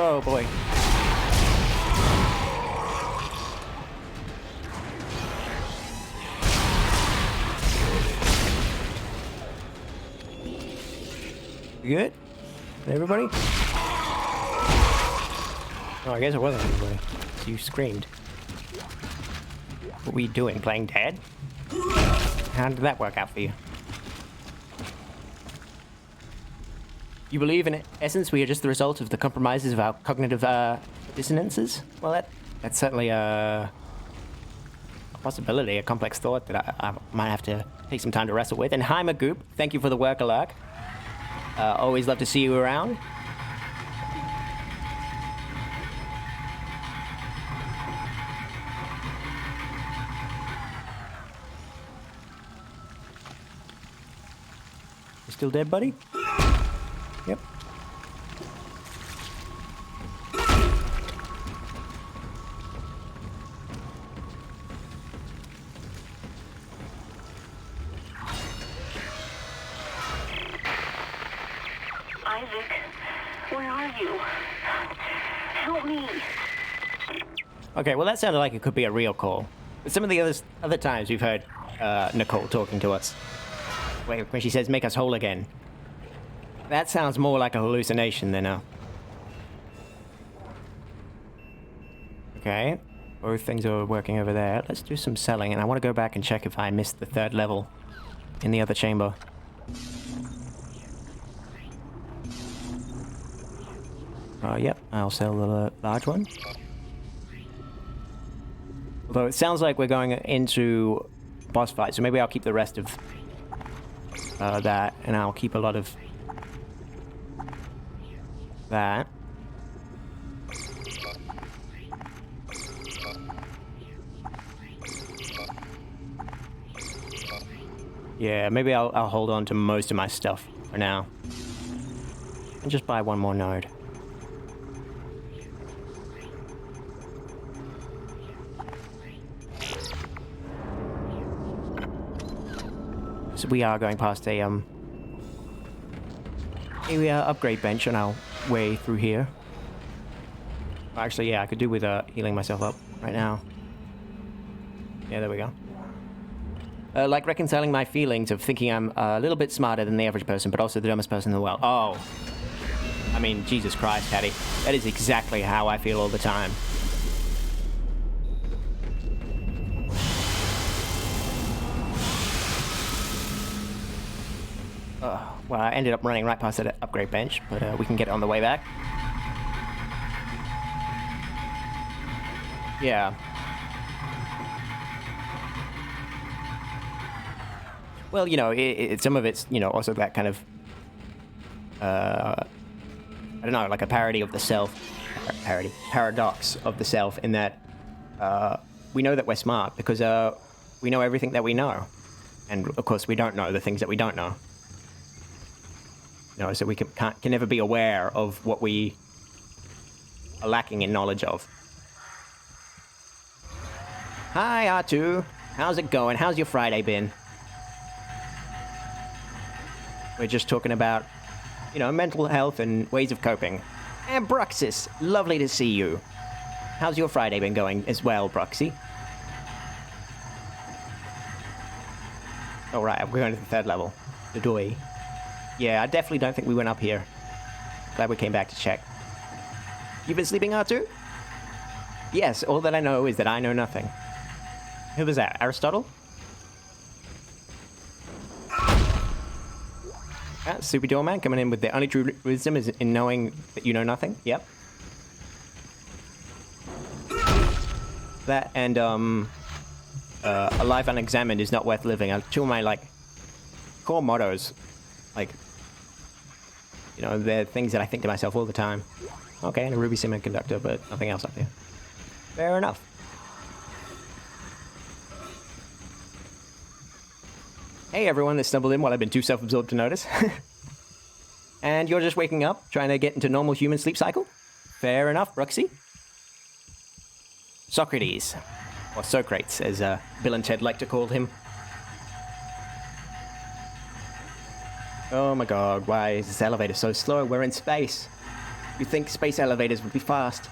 S1: Oh boy. You good? Everybody? Oh, I guess it wasn't everybody. You screamed. What were you doing? Playing dead? How did that work out for you? You believe, in essence, we are just the result of the compromises of our cognitive dissonances? Well, that's certainly a possibility, a complex thought that I might have to take some time to wrestle with. And hi, Magoop. Thank you for the work, Alurk. Always love to see you around. You still dead, buddy? Yep.
S2: Isaac, where are you? Help me.
S1: Okay, well that sounded like it could be a real call. But some of the other times we've heard Nicole talking to us, when she says, make us whole again. That sounds more like a hallucination than a... Okay, both things are working over there. Let's do some selling, and I want to go back and check if I missed the 3rd level in the other chamber. Yep, I'll sell the large one. Although it sounds like we're going into boss fight, so maybe I'll keep the rest of that, and I'll keep a lot of that. Yeah, maybe I'll hold on to most of my stuff for now. And just buy one more node. So we are going past a upgrade bench on our way through here. Actually, yeah, I could do with healing myself up right now. Yeah, there we go. Like reconciling my feelings of thinking I'm a little bit smarter than the average person, but also the dumbest person in the world. Oh. I mean, Jesus Christ, Teddy. That is exactly how I feel all the time. Well, I ended up running right past that upgrade bench, but we can get it on the way back. Yeah. Well, you know, some of it's, you know, also that kind of, I don't know, like a parody of the self, paradox of the self, in that we know that we're smart because we know everything that we know. And, of course, we don't know the things that we don't know. You know, so we can never be aware of what we are lacking in knowledge of. Hi, R2. How's it going? How's your Friday been? We're just talking about, you know, mental health and ways of coping. And Bruxis, lovely to see you. How's your Friday been going as well, Bruxy? All right, we're going to the 3rd level. The Doi. Yeah, I definitely don't think we went up here. Glad we came back to check. You been sleeping, R2? Yes, all that I know is that I know nothing. Who was that, Aristotle? Super Doorman coming in with the only true wisdom is in knowing that you know nothing. Yep. That and, alive unexamined is not worth living. Two of my, like, core mottos. Like, you know, they're things that I think to myself all the time. Okay, and a ruby semiconductor, but nothing else up here. Fair enough. Hey everyone that stumbled in while I've been too self-absorbed to notice. And you're just waking up, trying to get into normal human sleep cycle? Fair enough, Bruxy. Socrates. Or Socrates, as Bill and Ted like to call him. Oh my god, why is this elevator so slow? We're in space. You'd think space elevators would be fast.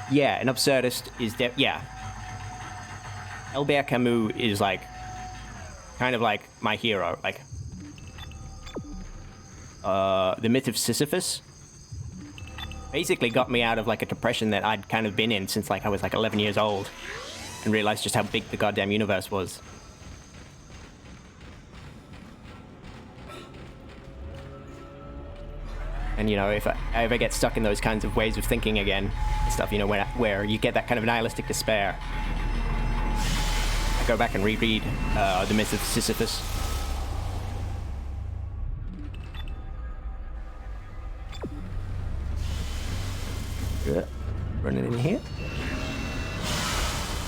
S1: Yeah, an absurdist is yeah. Albert Camus is like, kind of like my hero. Like, the myth of Sisyphus basically got me out of like a depression that I'd kind of been in since like I was like 11 years old, and realized just how big the goddamn universe was. And, you know, if I ever get stuck in those kinds of ways of thinking again and stuff, you know, where you get that kind of nihilistic despair, I go back and reread The Myth of Sisyphus. Good. Running in here.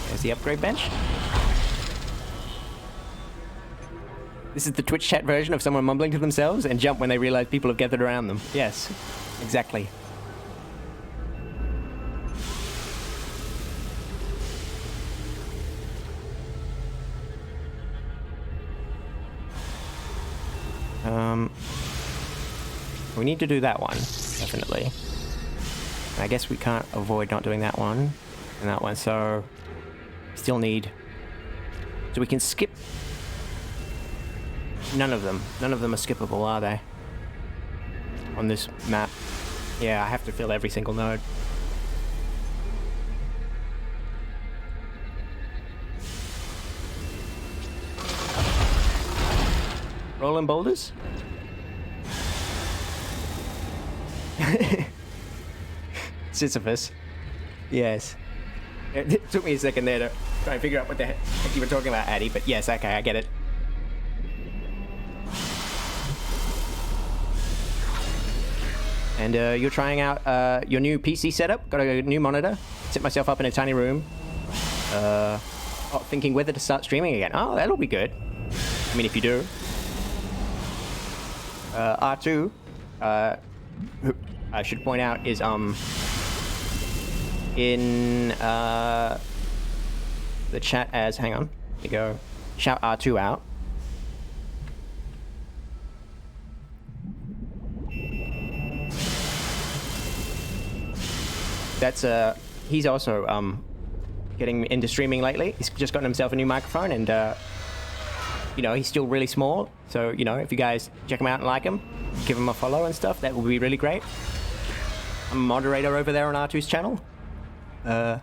S1: There's the upgrade bench. This is the Twitch chat version of someone mumbling to themselves and jump when they realize people have gathered around them. Yes, exactly. We need to do that one, definitely. I guess we can't avoid not doing that one and that one, so still need... So we can skip... None of them are skippable, are they? On this map. Yeah, I have to fill every single node. Rolling boulders? Sisyphus. Yes. It took me a second there to try and figure out what the heck you were talking about, Addy, but yes, okay, I get it. And you're trying out your new PC setup. Got a new monitor. Set myself up in a tiny room. Thinking whether to start streaming again. Oh, that'll be good. I mean, if you do. R2, who I should point out, is in the chat as... Hang on. There you go. Shout R2 out. That's he's also getting into streaming lately. He's just gotten himself a new microphone, and you know, he's still really small. So, you know, if you guys check him out and like him, give him a follow and stuff, that would be really great. I'm a moderator over there on R2's channel. And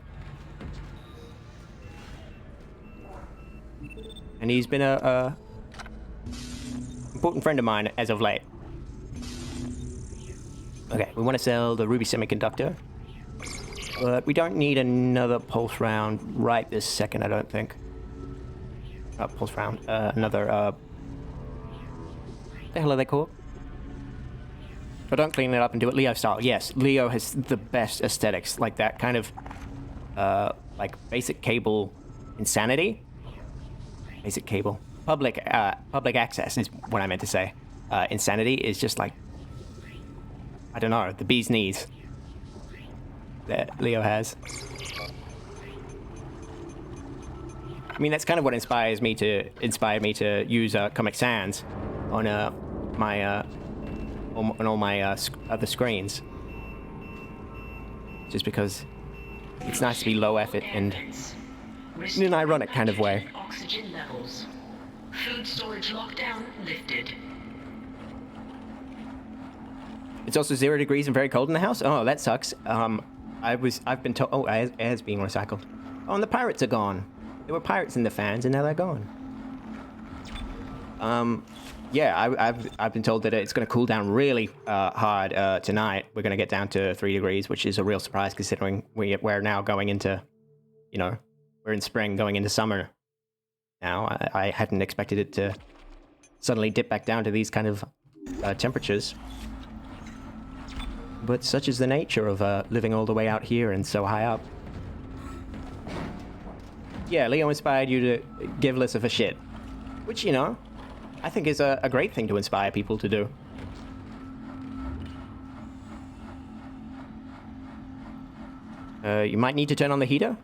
S1: he's been a important friend of mine as of late. Okay, we want to sell the ruby semiconductor. But we don't need another pulse round right this second, I don't think. Pulse round. Another, what the hell are they called? But don't clean it up and do it Leo style. Yes, Leo has the best aesthetics. Like that kind of, like basic cable insanity. Basic cable. Public access is what I meant to say. Insanity is just like I don't know, the bee's knees that Leo has. I mean, that's kind of what inspired me to use Comic Sans on all my other screens. Just because it's nice to be low effort and in an ironic kind of way.
S3: Oxygen levels. Food storage lockdown lifted.
S1: It's also 0 degrees and very cold in the house. Oh, that sucks. I've been told. Oh, air's being recycled. Oh, and the pirates are gone. There were pirates in the fans, and now they're gone. Yeah, I've been told that it's going to cool down really hard tonight. We're going to get down to 3 degrees, which is a real surprise considering we're now going into, we're in spring going into summer now. I hadn't expected it to suddenly dip back down to these kind of temperatures. But such is the nature of living all the way out here and so high up. Yeah, Leo inspired you to give less of a shit. Which, I think is a great thing to inspire people to do. You might need to turn on the heater?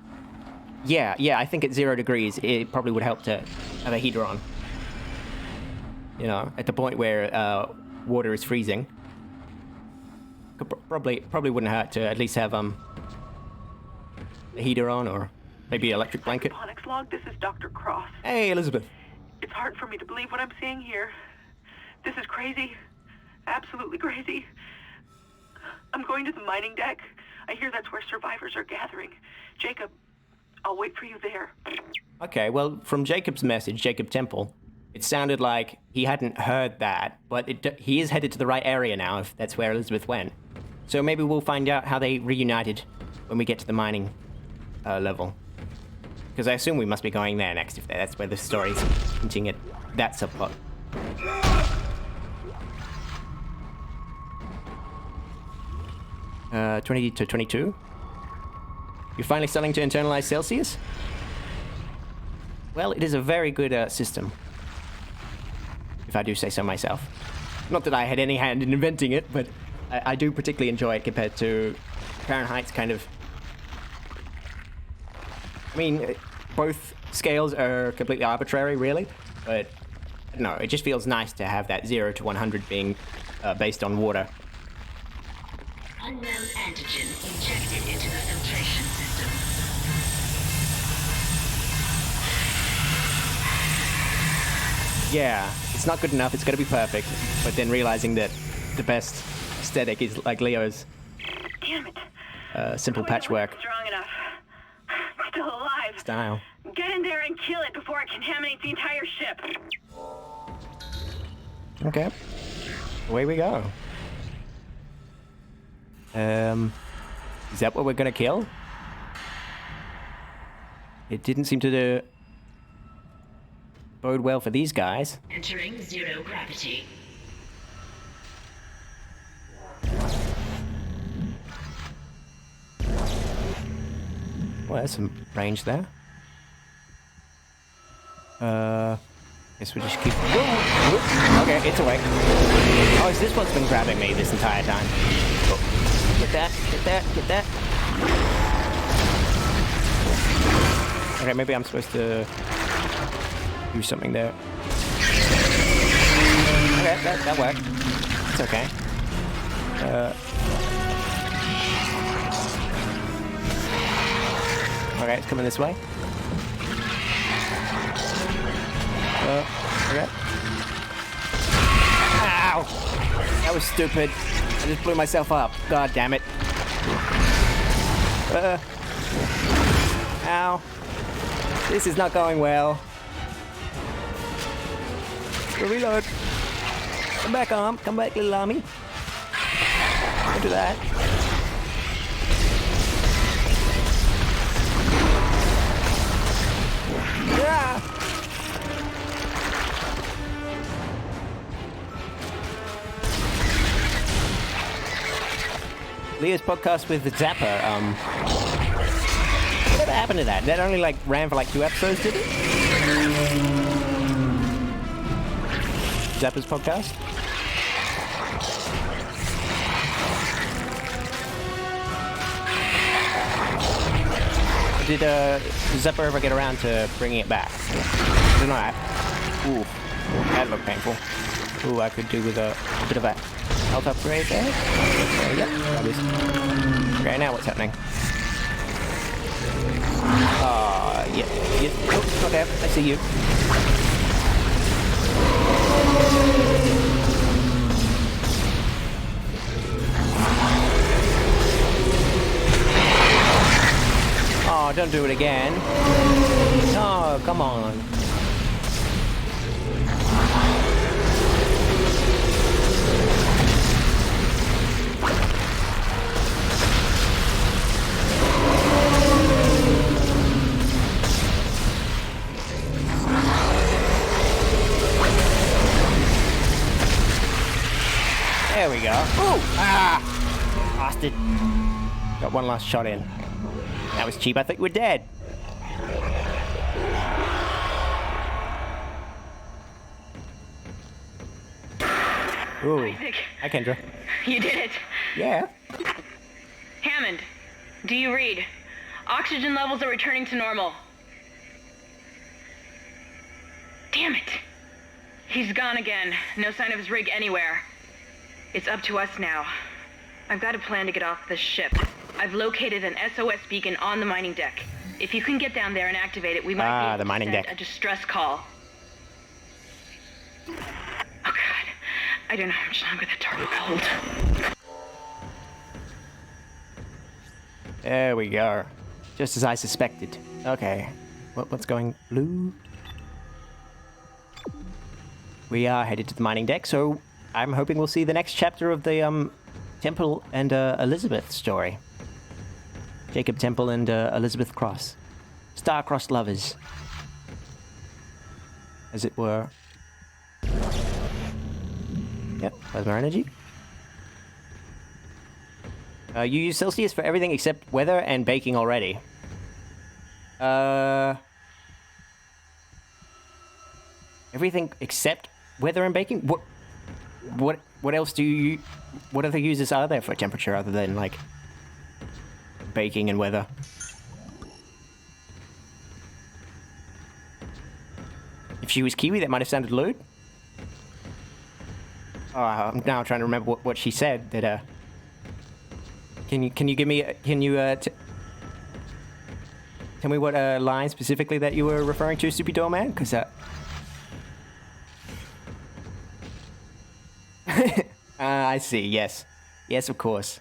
S1: Yeah, I think at 0 degrees, it probably would help to have a heater on. At the point where water is freezing. Probably wouldn't hurt to at least have a heater on or maybe an electric blanket.
S4: Hydroponics log, this is Dr. Cross.
S1: Hey, Elizabeth.
S4: It's hard for me to believe what I'm seeing here. This is crazy. Absolutely crazy. I'm going to the mining deck. I hear that's where survivors are gathering. Jacob, I'll wait for you there.
S1: Okay, well, from Jacob's message, Jacob Temple, it sounded like he hadn't heard that, but he is headed to the right area now, if that's where Elizabeth went. So maybe we'll find out how they reunited when we get to the mining level. Because I assume we must be going there next, if that's where the story's hinting at that subplot. 20 to 22? You're finally starting to internalize Celsius? Well, it is a very good system. If I do say so myself. Not that I had any hand in inventing it, but I do particularly enjoy it compared to Fahrenheit's kind of... I mean, both scales are completely arbitrary, really, but no, it just feels nice to have that 0 to 100 being based on water.
S3: Unknown antigen injected into the filtration system.
S1: Yeah, it's not good enough, it's gotta be perfect, but then realizing that the best aesthetic is like Leo's
S4: Damn it.
S1: simple patchwork
S4: Strong enough. Still alive.
S1: style.
S4: Get in there and kill it before it contaminates the entire ship.
S1: Okay, away we go. Is that what we're gonna kill? It didn't seem to bode well for these guys.
S3: Entering zero gravity.
S1: Well, there's some range there. Guess we just keep... Whoa. Okay, it's awake. Oh, is this what's been grabbing me this entire time? Oh. Get that, get that, get that. Okay, maybe I'm supposed to do something there. Okay, that worked. It's okay. Okay, it's coming this way. Okay. Ow! That was stupid. I just blew myself up. God damn it. Ow. This is not going well. Reload. Come back, arm. Come back, little army. Don't do that. Yeah. Leah's podcast with the Zapper, whatever happened to that? That only ran for 2 episodes, did it? Zapper's podcast? did Zephyr ever get around to bringing it back? Did not. Ooh, that looked painful. Ooh, I could do with a bit of a health upgrade there. Yep, that is. Okay, now what's happening? Yeah. Oh, okay, I see you. Oh, don't do it again. Oh, come on. There we go. Ooh! Ah! Bastard. Got one last shot in. That was cheap. I think we're dead. Ooh.
S4: Isaac,
S1: Hi, Kendra.
S4: you did it.
S1: Yeah.
S4: Hammond, do you read? Oxygen levels are returning to normal. Damn it. He's gone again. No sign of his rig anywhere. It's up to us now. I've got a plan to get off this ship. I've located an SOS beacon on the mining deck. If you can get down there and activate it, we might be able
S1: the mining
S4: to send
S1: deck.
S4: a distress call. Oh God, I don't know how much longer the turret will hold.
S1: There we go. Just as I suspected. Okay. What's going blue? We are headed to the mining deck, so I'm hoping we'll see the next chapter of the Temple and Elizabeth story. Jacob Temple and Elizabeth Cross. Star-crossed lovers. As it were. Yep, plasma energy. You use Celsius for everything except weather and baking already. Everything except weather and baking? What else do you... What other uses are there for temperature other than, like, baking and weather? If she was Kiwi, that might have sounded lewd. Oh, I'm now trying to remember what she said. That can you give me tell me what line specifically that you were referring to, Soupy Doorman? Because I see. Yes, of course.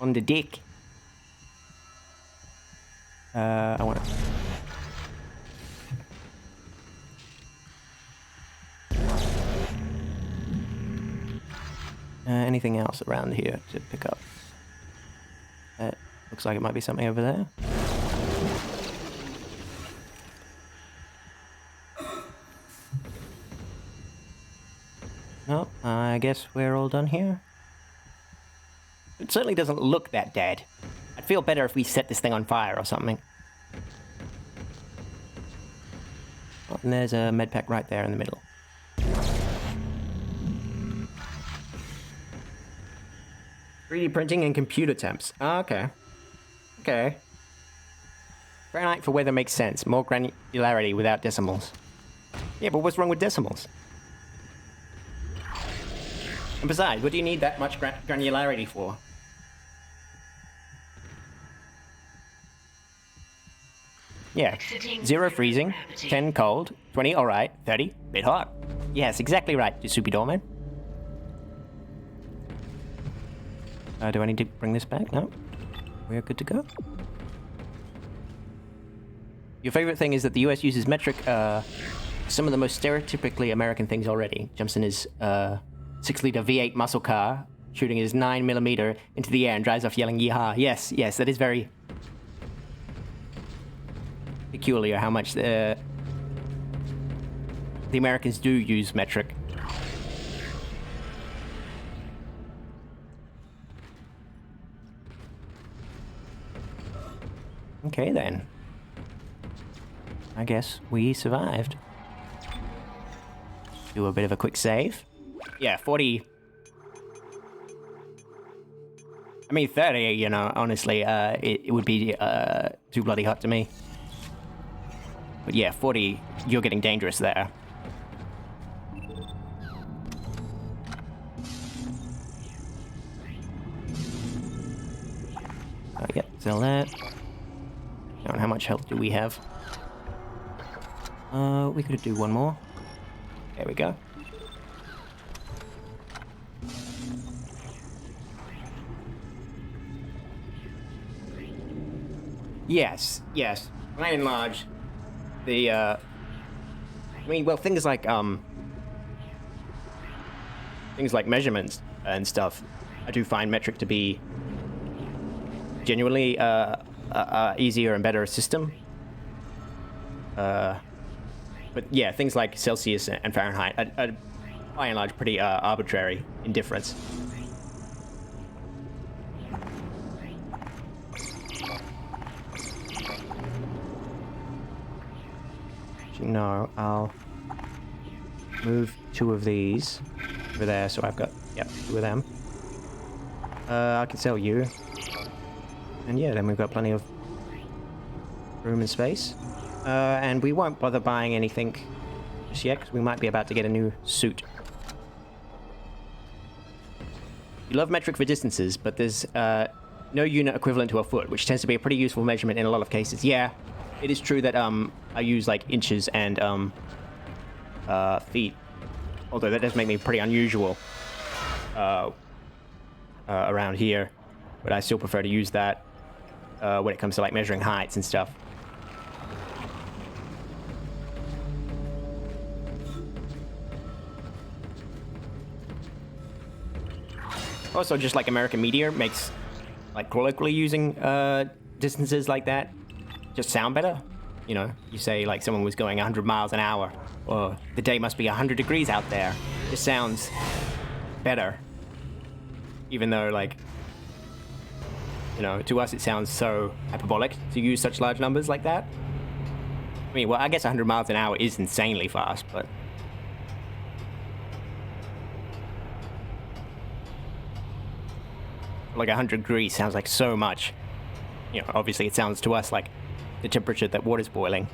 S1: On the deck. I want to. Anything else around here to pick up? Looks like it might be something over there. No, I guess we're all done here. It certainly doesn't look that dead. I'd feel better if we set this thing on fire or something. Oh, and there's a med pack right there in the middle. 3D printing and computer temps. Oh, okay. Okay. Granite for weather makes sense. More granularity without decimals. Yeah, but what's wrong with decimals? And besides, what do you need that much granularity for? Yeah. 0 freezing, 10 cold, 20 alright, 30 bit hot. Yes, exactly right, you Soupy Doorman. Do I need to bring this back? No. We're good to go. Your favorite thing is that the US uses metric, some of the most stereotypically American things already. Jumps in his 6-liter V8 muscle car, shooting his 9mm into the air and drives off yelling yeehaw. Yes, that is very peculiar how much the Americans do use metric. Okay then. I guess we survived. Do a bit of a quick save. Yeah, 40. I mean, 30, you know, honestly, it would be too bloody hot to me. But yeah, 40, you're getting dangerous there. Yep, sell that. Now, how much health do we have? We could do one more. There we go. Yes, yes. By and large, the, I mean, well, things like measurements and stuff, I do find metric to be genuinely easier and better system. But yeah, things like Celsius and Fahrenheit are by and large pretty arbitrary in difference. No, I'll move 2 of these over there, so I've got, yep, 2 of them. I can sell you. And yeah, then we've got plenty of room and space. And we won't bother buying anything just yet, because we might be about to get a new suit. You love metric for distances, but there's no unit equivalent to a foot, which tends to be a pretty useful measurement in a lot of cases. Yeah, it is true that I use like inches and feet, although that does make me pretty unusual around here. But I still prefer to use that when it comes to like measuring heights and stuff. Also, just like American media makes like colloquially using distances like that just sound better. You know, you say like someone was going 100 miles an hour, or the day must be 100 degrees out there. It sounds better, even though, like, you know, to us it sounds so hyperbolic to use such large numbers like that. I mean, well, I guess 100 miles an hour is insanely fast, but like 100 degrees sounds like so much. You know, obviously it sounds to us like the temperature that water's boiling.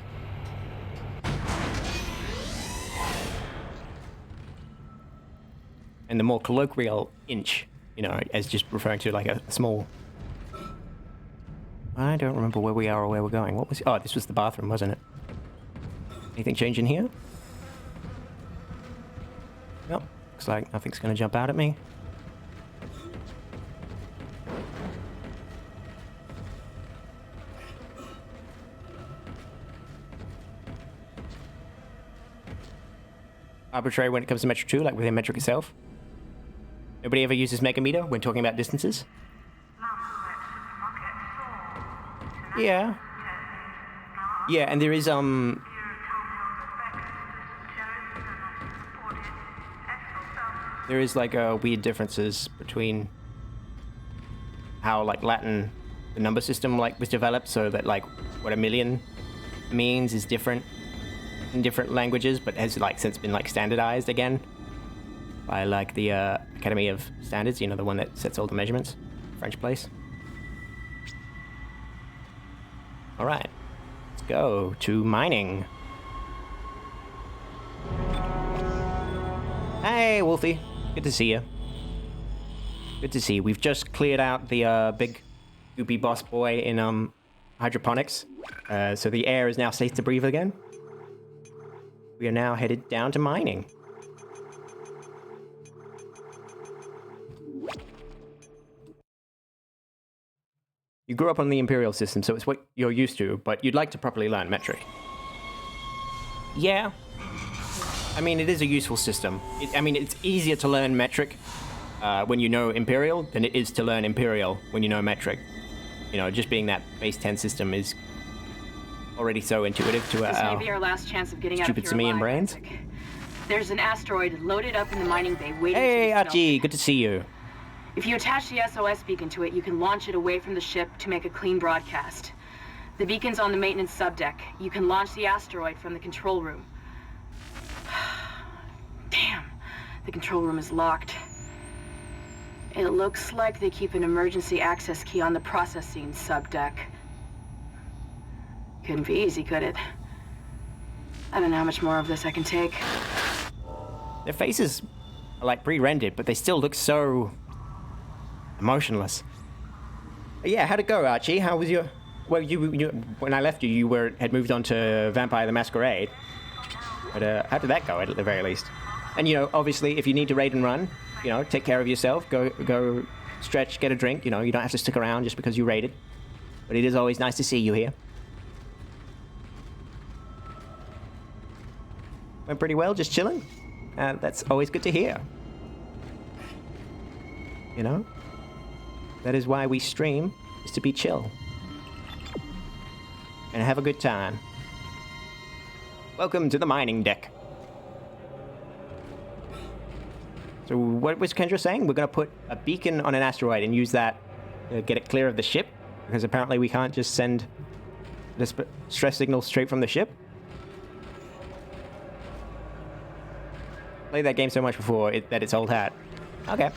S1: And the more colloquial inch, you know, as just referring to like a small... I don't remember where we are or where we're going. What was... Oh, this was the bathroom, wasn't it? Anything change in here? Nope. Looks like nothing's gonna jump out at me. Arbitrary when it comes to metric too, like within metric itself. Nobody ever uses megameter when talking about distances. Yeah. Yeah, and there is there is like weird differences between how like Latin, the number system like was developed, so that like what a million means is different in different languages, but has like since been like standardized again by like the Academy of Standards, you know, the one that sets all the measurements, French place. All right, let's go to mining. Hey, Wolfie, good to see you. Good to see you. We've just cleared out the big goopy boss boy in hydroponics, so the air is now safe to breathe again. We are now headed down to mining. You grew up on the Imperial system, so it's what you're used to, but you'd like to properly learn metric. Yeah. I mean, it is a useful system. I mean, it's easier to learn metric when you know Imperial than it is to learn Imperial when you know metric. You know, just being that base 10 system is already so intuitive to
S4: This may be our last chance of getting out of
S1: stupid
S4: here
S1: simian
S4: alive,
S1: brains.
S4: Isaac. There's an asteroid loaded up in the mining bay waiting
S1: Hey,
S4: to be
S1: Archie, good to see you.
S4: If you attach the SOS beacon to it, you can launch it away from the ship to make a clean broadcast. The beacon's on the maintenance subdeck. You can launch the asteroid from the control room. Damn, the control room is locked. It looks like they keep an emergency access key on the processing subdeck. Couldn't be easy, could it? I don't know how much more of this I can take.
S1: Their faces are like pre-rendered, but they still look so emotionless. Yeah, how'd it go, Archie? How was your... Well, you when I left you, had moved on to Vampire the Masquerade. But how did that go, at the very least? And, obviously, if you need to raid and run, take care of yourself. Go stretch, get a drink. You don't have to stick around just because you raided. But it is always nice to see you here. Went pretty well, just chilling. That's always good to hear. That is why we stream, is to be chill. And have a good time. Welcome to the mining deck. So what was Kendra saying? We're going to put a beacon on an asteroid and use that to get it clear of the ship? Because apparently we can't just send the stress signal straight from the ship? Played that game so much before that it's old hat. Okay.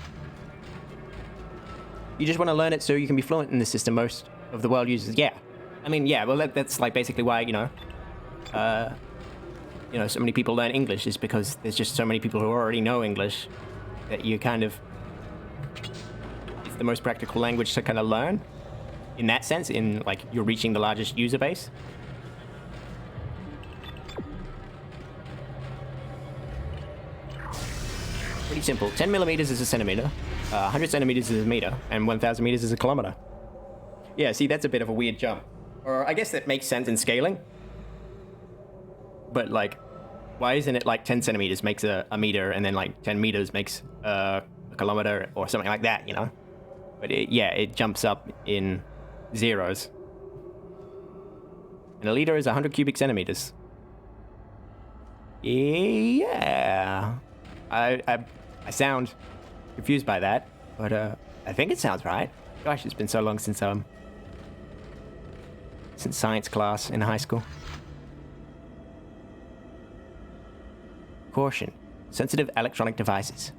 S1: You just want to learn it so you can be fluent in the system. Most of the world uses. Yeah. I mean, yeah. Well, that's like basically why so many people learn English is because there's just so many people who already know English that you kind of. It's the most practical language to kind of learn. In that sense, in like you're reaching the largest user base. Pretty simple. 10 millimeters is a centimeter, 100 centimeters is a meter, and 1,000 meters is a kilometer. Yeah, see, that's a bit of a weird jump. Or I guess that makes sense in scaling. But, like, why isn't it like 10 centimeters makes a meter, and then, like, 10 meters makes a kilometer, or something like that, But, it jumps up in zeros. And a liter is 100 cubic centimeters. Yeah. I sound confused by that, but I think it sounds right. Gosh, it's been so long since science class in high school. Caution: sensitive electronic devices.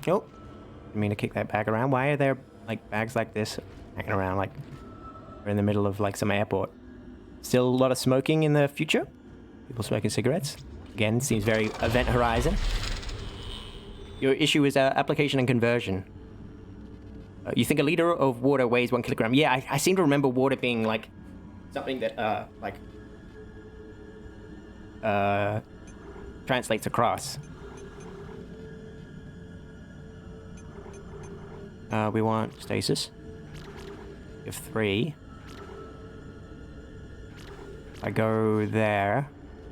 S1: Oh, I mean to kick that bag around. Why are there like bags like this hanging around like we're in the middle of like some airport? Still a lot of smoking in the future. People smoking cigarettes. Again, seems very Event Horizon. Your issue is application and conversion. You think a liter of water weighs 1 kilogram? Yeah, I seem to remember water being like something that translates across. We want stasis. We have 3. If I go there,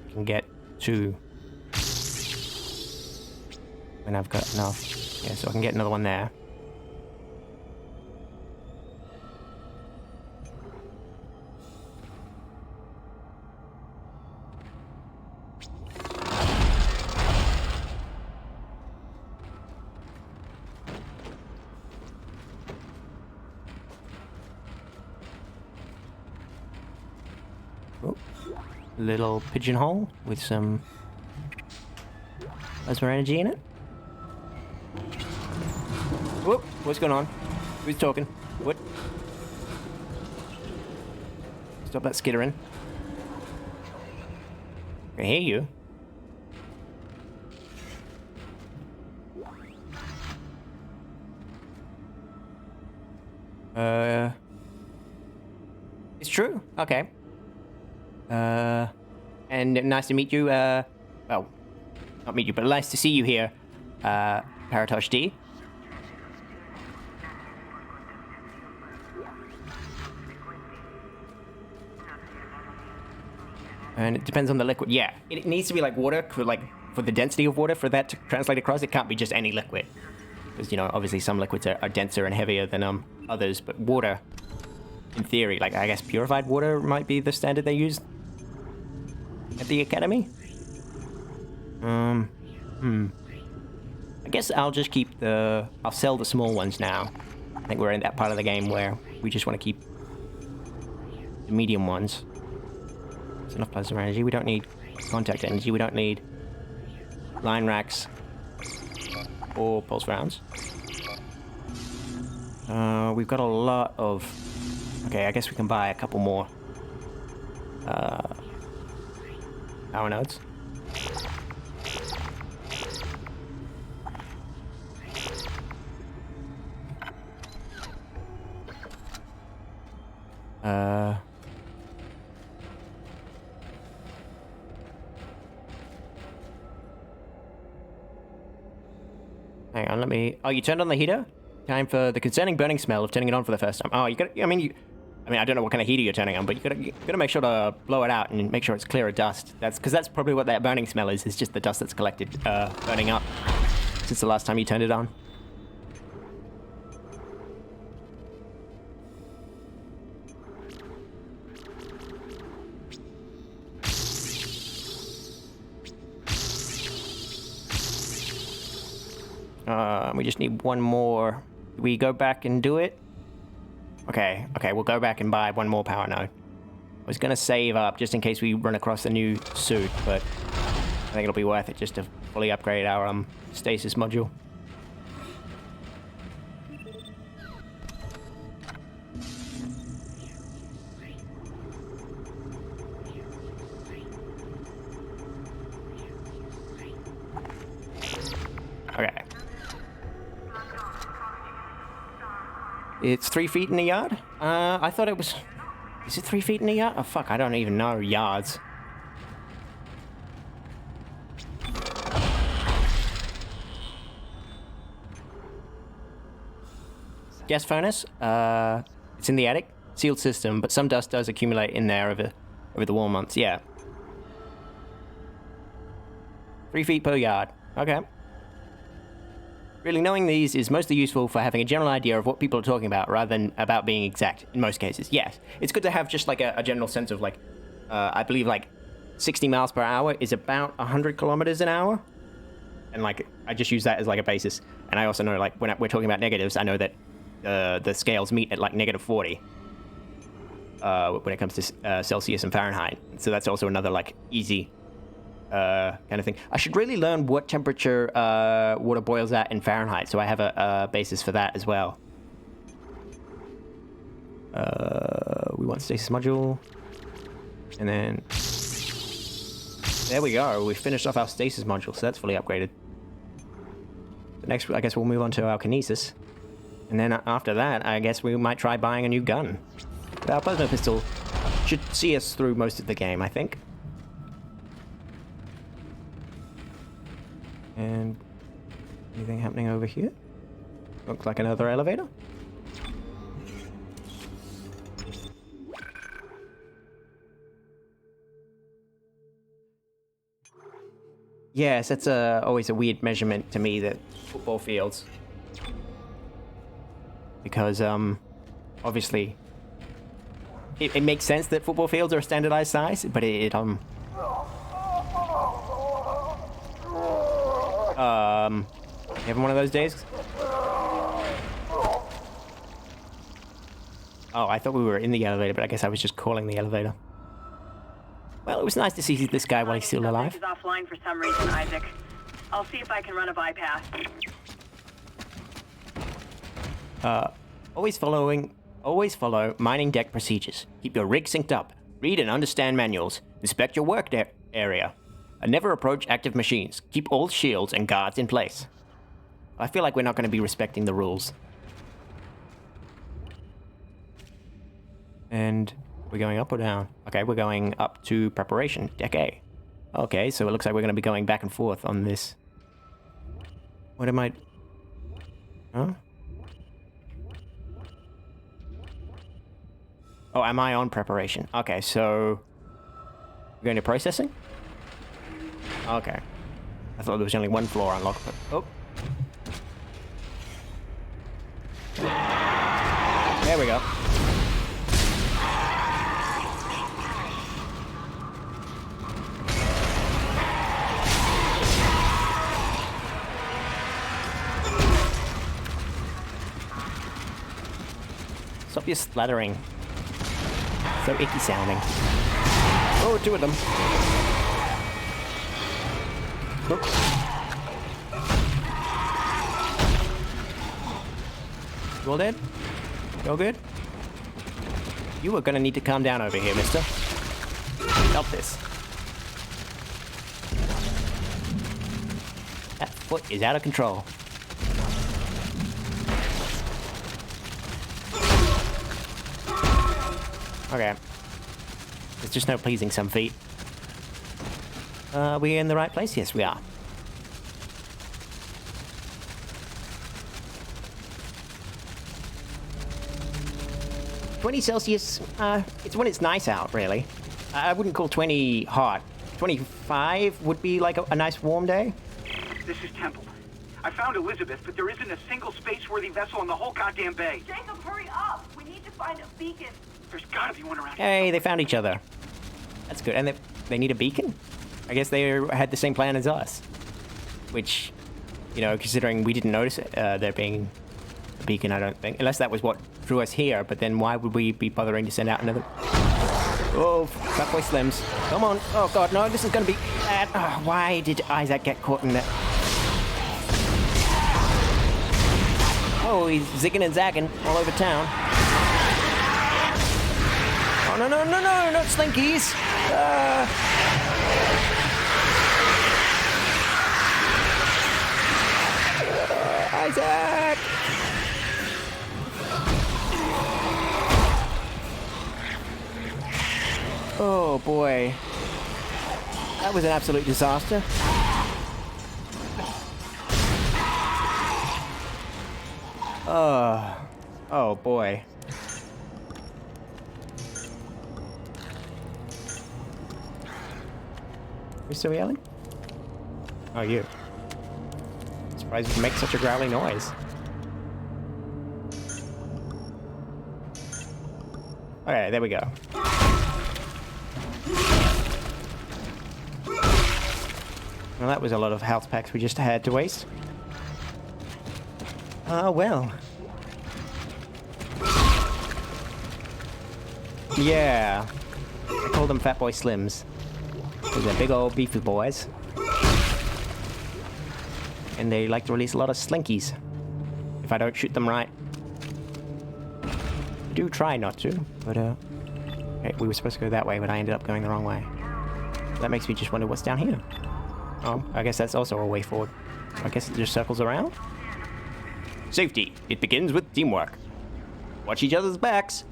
S1: I can get 2. And I've got enough. Yeah, so I can get another one there. Little pigeonhole with some plasma energy in it. Whoop! What's going on? Who's talking? What? Stop that skittering. I can hear you. It's true. Okay. And nice to meet you, well, not meet you, but nice to see you here, Paratosh D. And it depends on the liquid. Yeah, it needs to be like water, for the density of water, for that to translate across. It can't be just any liquid. Because, obviously some liquids are denser and heavier than others, but water, in theory, I guess purified water might be the standard they use at the academy? I guess I'll just keep I'll sell the small ones now. I think we're in that part of the game where we just want to keep the medium ones. There's enough plasma energy. We don't need contact energy. We don't need line racks or pulse rounds. We've got a lot of... Okay, I guess we can buy a couple more power nodes. Hang on, let me... Oh, you turned on the heater? Time for the concerning burning smell of turning it on for the first time. Oh, you gotta... I mean, I don't know what kind of heater you're turning on, but you gotta make sure to blow it out and make sure it's clear of dust. Because that's probably what that burning smell is just the dust that's collected, burning up since the last time you turned it on. We just need one more. We go back and do it? Okay, we'll go back and buy one more power node. I was gonna save up just in case we run across a new suit, but I think it'll be worth it just to fully upgrade our stasis module. Okay. It's 3 feet in a yard? I thought it was... Is it 3 feet in a yard? Oh, fuck, I don't even know yards. Gas furnace? It's in the attic. Sealed system, but some dust does accumulate in there over the warm months, yeah. 3 feet per yard. Okay. Really, knowing these is mostly useful for having a general idea of what people are talking about, rather than about being exact, in most cases. Yes, it's good to have just like a general sense of like, I believe like 60 miles per hour is about 100 kilometers an hour. And like, I just use that as like a basis. And I also know like, when we're talking about negatives, I know that the scales meet at like -40 when it comes to Celsius and Fahrenheit. So that's also another like easy kind of thing. I should really learn what temperature water boils at in Fahrenheit, so I have a basis for that as well. We want stasis module, and then there we go. We finished off our stasis module, so that's fully upgraded. So next, I guess we'll move on to our kinesis, and then after that, I guess we might try buying a new gun. Our plasma pistol should see us through most of the game, I think. And anything happening over here? Looks like another elevator. Yes, that's always a weird measurement to me, that football fields. Because, obviously, it makes sense that football fields are a standardized size, but you having one of those days? Oh, I thought we were in the elevator, but I guess I was just calling the elevator. Well, it was nice to see this guy while he's still alive.
S4: He's offline for some reason, Isaac. I'll see if I can run a bypass.
S1: Always follow mining deck procedures. Keep your rig synced up. Read and understand manuals. Inspect your work area. And never approach active machines. Keep all shields and guards in place. I feel like we're not going to be respecting the rules. And we're going up or down? Okay, we're going up to preparation, deck A. Okay, so it looks like we're going to be going back and forth on this. What am I... Huh? Oh, am I on preparation? Okay, so... We're going to processing? Okay. I thought there was only one floor unlocked, but... Oh. There we go. Stop your splattering. So icky sounding. Oh, two of them. Look. You all dead? You all good? You are gonna need to calm down over here, mister. Stop this. That foot is out of control. Okay. There's just no pleasing some feet. Are we in the right place? Yes, we are. $20 Celsius, it's when it's nice out, really. I wouldn't call 20 hot. 25 would be like a nice warm day.
S5: This is Temple. I found Elizabeth, but there isn't a single space-worthy vessel in the whole goddamn bay.
S4: Jacob, hurry up! We need to find a beacon.
S5: There's gotta be one around here.
S1: Hey, they found each other. That's good. And they need a beacon? I guess they had the same plan as us. Which, you know, considering we didn't notice there being a beacon, I don't think. Unless that was what drew us here, but then why would we be bothering to send out another... Oh, Fatboy Slims. Come on. Oh, God, no, this is gonna be bad. Oh, why did Isaac get caught in that? Oh, he's zigging and zagging all over town. Oh, no, no, no, no, not Slinkies. Isaac! Oh, boy. That was an absolute disaster. Oh, boy. You still yelling? Oh, you. Surprised you can make such a growly noise. Okay, there we go. Well, that was a lot of health packs we just had to waste. Well. Yeah. I call them Fatboy Slims. They're big old beefy boys. And they like to release a lot of slinkies. If I don't shoot them right. I do try not to, but okay, we were supposed to go that way, but I ended up going the wrong way. That makes me just wonder what's down here. Oh, I guess that's also a way forward. I guess it just circles around? Safety. It begins with teamwork. Watch each other's backs.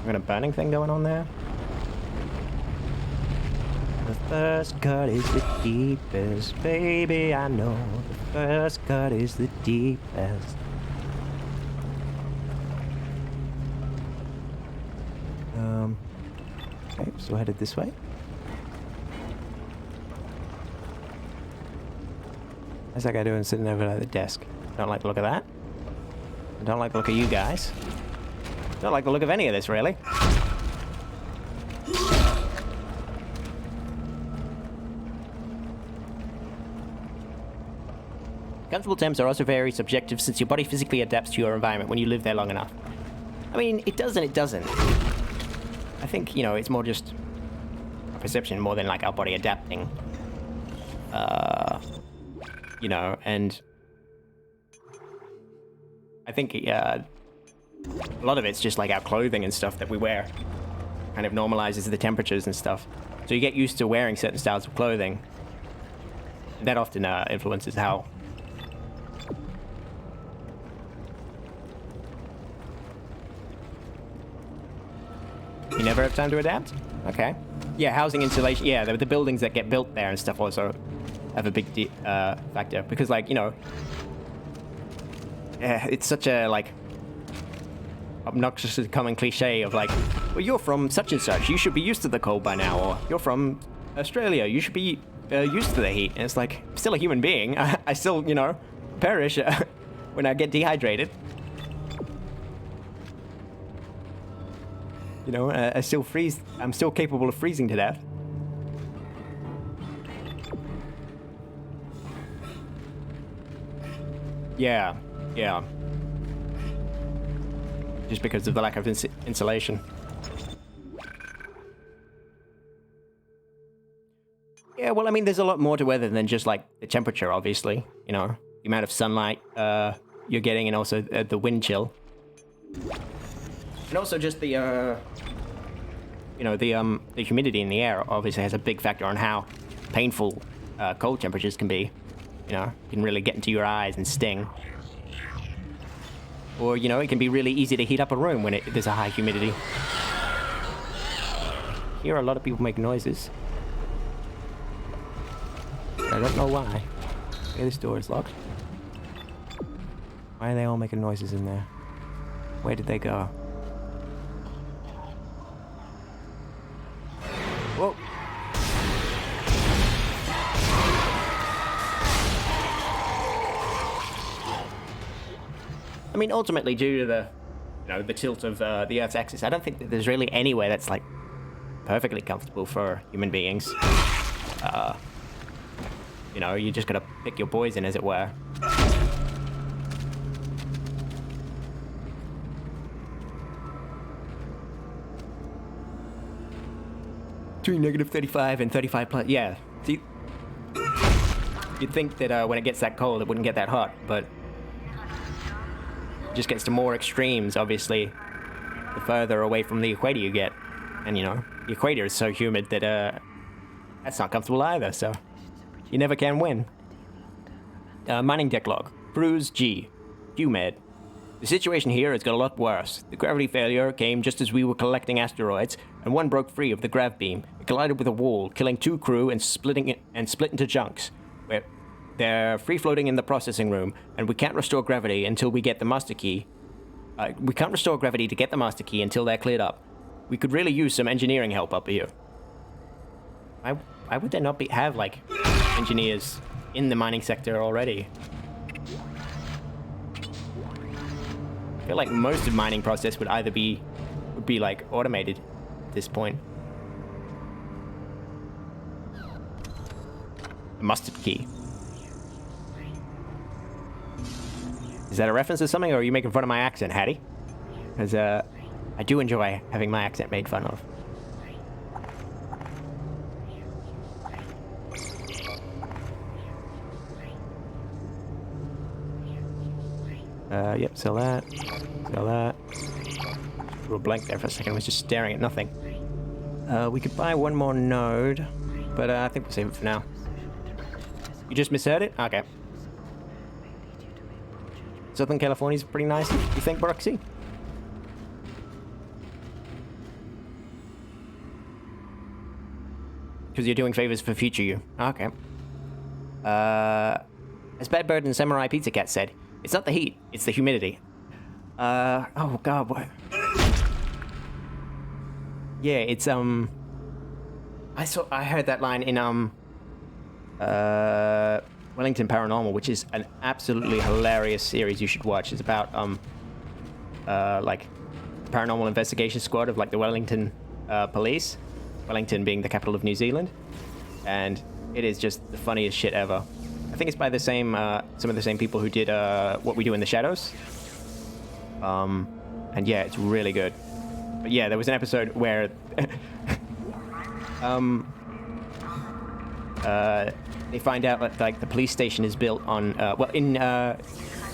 S1: Got a burning thing going on there. The first cut is the deepest, baby, I know. The first cut is the deepest. Okay, so headed this way. How's that guy doing sitting over at the desk? Don't like the look of that. Don't like the look of you guys. Don't like the look of any of this, really. Comfortable temps are also very subjective since your body physically adapts to your environment when you live there long enough. I mean, it does and it doesn't. I think, you know, it's more just a perception more than like our body adapting. You know, and I think a lot of it's just like our clothing and stuff that we wear kind of normalizes the temperatures and stuff. So you get used to wearing certain styles of clothing. That often influences how... You never have time to adapt? Okay. Yeah, housing insulation. Yeah, the buildings that get built there and stuff also have a big factor. Because, like, you know... it's such a, like... obnoxiously common cliche of, like, well, you're from such and such. You should be used to the cold by now. Or, you're from Australia. You should be used to the heat. And it's like, I'm still a human being. I still, you know, perish when I get dehydrated. You know, I still freeze. I'm still capable of freezing to death. Yeah, yeah. Just because of the lack of insulation. Yeah, well, I mean, there's a lot more to weather than just, like, the temperature, obviously. You know, the amount of sunlight you're getting, and also the wind chill. And also just the, you know, the humidity in the air obviously has a big factor on how painful cold temperatures can be. You know, it can really get into your eyes and sting. Or, you know, it can be really easy to heat up a room when there's a high humidity. I hear a lot of people make noises. I don't know why. Okay, this door is locked. Why are they all making noises in there? Where did they go? Whoa! I mean, ultimately, due to the, you know, the tilt of the Earth's axis, I don't think that there's really anywhere that's, like, perfectly comfortable for human beings. You know, you just gotta pick your poison, as it were. Between -35 and 35 plus, yeah. See, you'd think that when it gets that cold, it wouldn't get that hot, but it just gets to more extremes, obviously, the further away from the equator you get. And, you know, the equator is so humid that that's not comfortable either, so you never can win. Mining deck log. Cruise G. QMed. The situation here has got a lot worse. The gravity failure came just as we were collecting asteroids, and one broke free of the grav beam. It collided with a wall, killing 2 crew and split into chunks. They're free-floating in the processing room, and we can't restore gravity until we get the master key. We can't restore gravity to get the master key until they're cleared up. We could really use some engineering help up here. Why would there not have, like, engineers in the mining sector already? I feel like most of mining process would either be like automated at this point. The mustard key. Is that a reference to something, or are you making fun of my accent, Hattie? Because I do enjoy having my accent made fun of. Yep, sell that. Sell that. A little blank there for a second. I was just staring at nothing. We could buy one more node, but I think we'll save it for now. You just misheard it? Okay. Southern California's pretty nice, you think, Broxy? Because you're doing favors for future you. Okay. As Bad Bird and Samurai Pizza Cat said, it's not the heat, it's the humidity. Oh god, what? Yeah, it's, I heard that line in, Wellington Paranormal, which is an absolutely hilarious series you should watch. It's about, like, paranormal investigation squad of, like, the Wellington, police. Wellington being the capital of New Zealand. And it is just the funniest shit ever. I think it's by the same, some of the same people who did, What We Do in the Shadows. And yeah, it's really good. But yeah, there was an episode where, they find out that, like, the police station is built on, well, in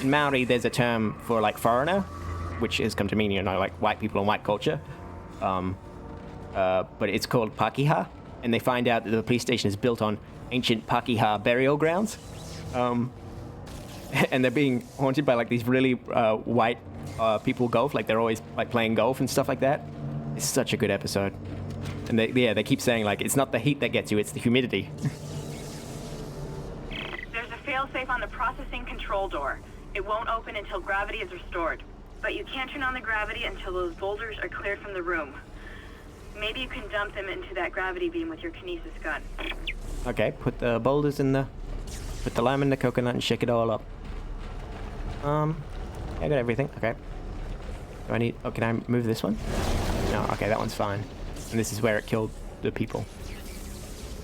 S1: Maori, there's a term for, like, foreigner, which has come to mean, you know, like, white people and white culture. But it's called Pakeha, and they find out that the police station is built on ancient Pakeha burial grounds. And they're being haunted by, like, these really white people golf, like, they're always, like, playing golf and stuff like that. It's such a good episode. And they keep saying, like, it's not the heat that gets you, it's the humidity.
S4: There's a failsafe on the processing control door. It won't open until gravity is restored. But you can't turn on the gravity until those boulders are cleared from the room. Maybe you can dump them into that gravity beam with your kinesis gun.
S1: Okay, put the boulders in put the lime in the coconut and shake it all up. Yeah, I got everything. Okay. Do I need... Oh, can I move this one? No, okay, that one's fine. And this is where it killed the people.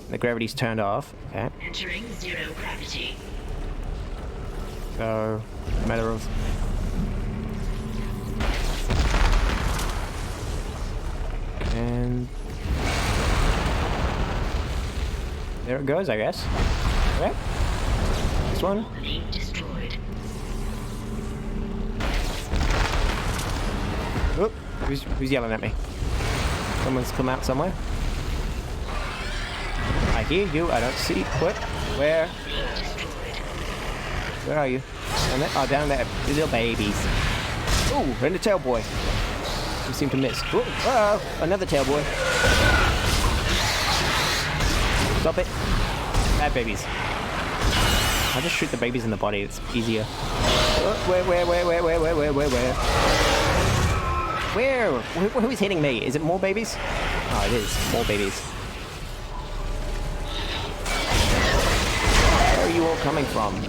S1: The gravity's turned off. Okay.
S3: Entering 0 gravity.
S1: So, a matter of... And... There it goes, I guess. Okay. This one.
S3: Being destroyed.
S1: Oop. Who's yelling at me? Someone's come out somewhere. I hear you. I don't see. What? Where? Where are you? Down there? Oh, down there. These little babies. Ooh, and the tail boy. You seem to miss. Ooh, another tail boy. Stop it. Bad babies. I'll just shoot the babies in the body. It's easier. Where? Who is hitting me? Is it more babies? Oh, it is. More babies. Where are you all coming from?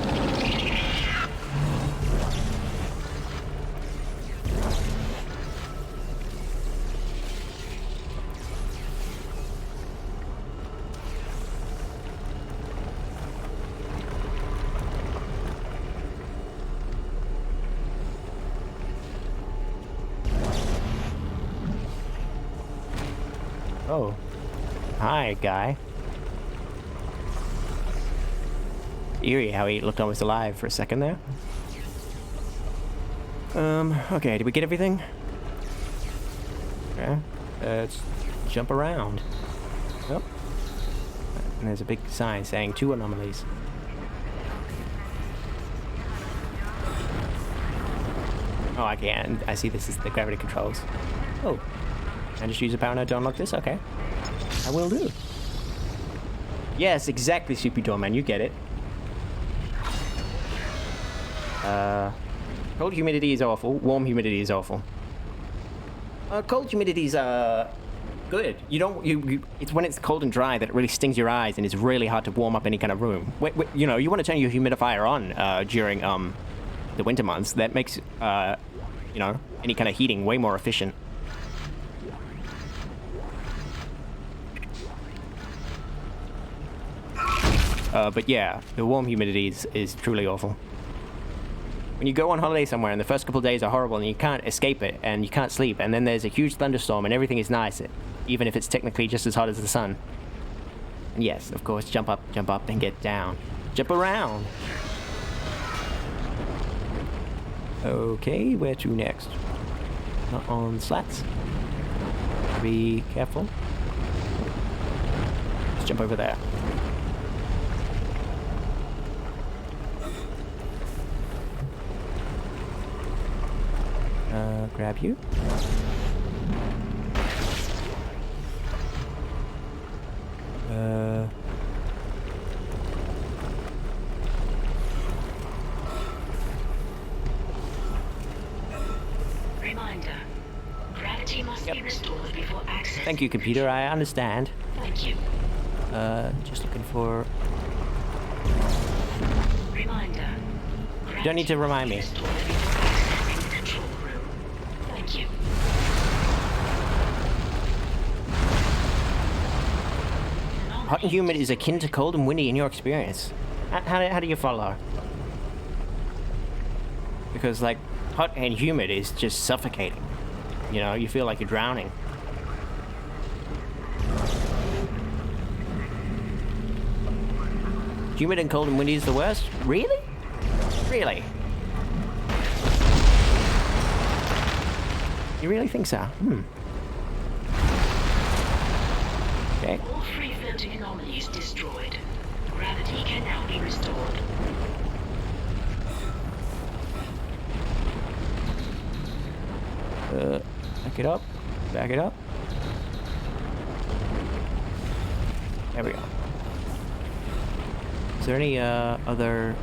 S1: Oh. Hi, guy. Eerie how he looked almost alive for a second there. Okay, did we get everything? Yeah. Let's jump around. Oh. And there's a big sign saying 2 anomalies. Oh, I can. I see this is the gravity controls. Oh. Can I just use a power node to unlock this? Okay. I will do. Yes, exactly, Soupy Doorman. You get it. Cold humidity is awful. Warm humidity is awful. Cold humidity is good. You don't. It's when it's cold and dry that it really stings your eyes and it's really hard to warm up any kind of room. You know, you want to turn your humidifier on during the winter months. That makes you know, any kind of heating way more efficient. But yeah, the warm humidity is truly awful. When you go on holiday somewhere and the first couple of days are horrible and you can't escape it and you can't sleep and then there's a huge thunderstorm and everything is nice, even if it's technically just as hot as the sun. And yes, of course, jump up, and get down. Jump around! Okay, where to next? Not on slats. Be careful. Let's jump over there. Grab you.
S3: Reminder. Gravity must be restored before access.
S1: Thank you, computer. I understand.
S3: Thank you.
S1: Just looking for...
S3: Reminder.
S1: You don't need to remind me. Hot and humid is akin to cold and windy in your experience. How do you follow? Because, like, hot and humid is just suffocating. You know, you feel like you're drowning. Humid and cold and windy is the worst? Really? Really? You really think so? Okay.
S3: All free floating anomalies destroyed. Gravity can now be restored.
S1: Back it up. Back it up. There we go. Is there any other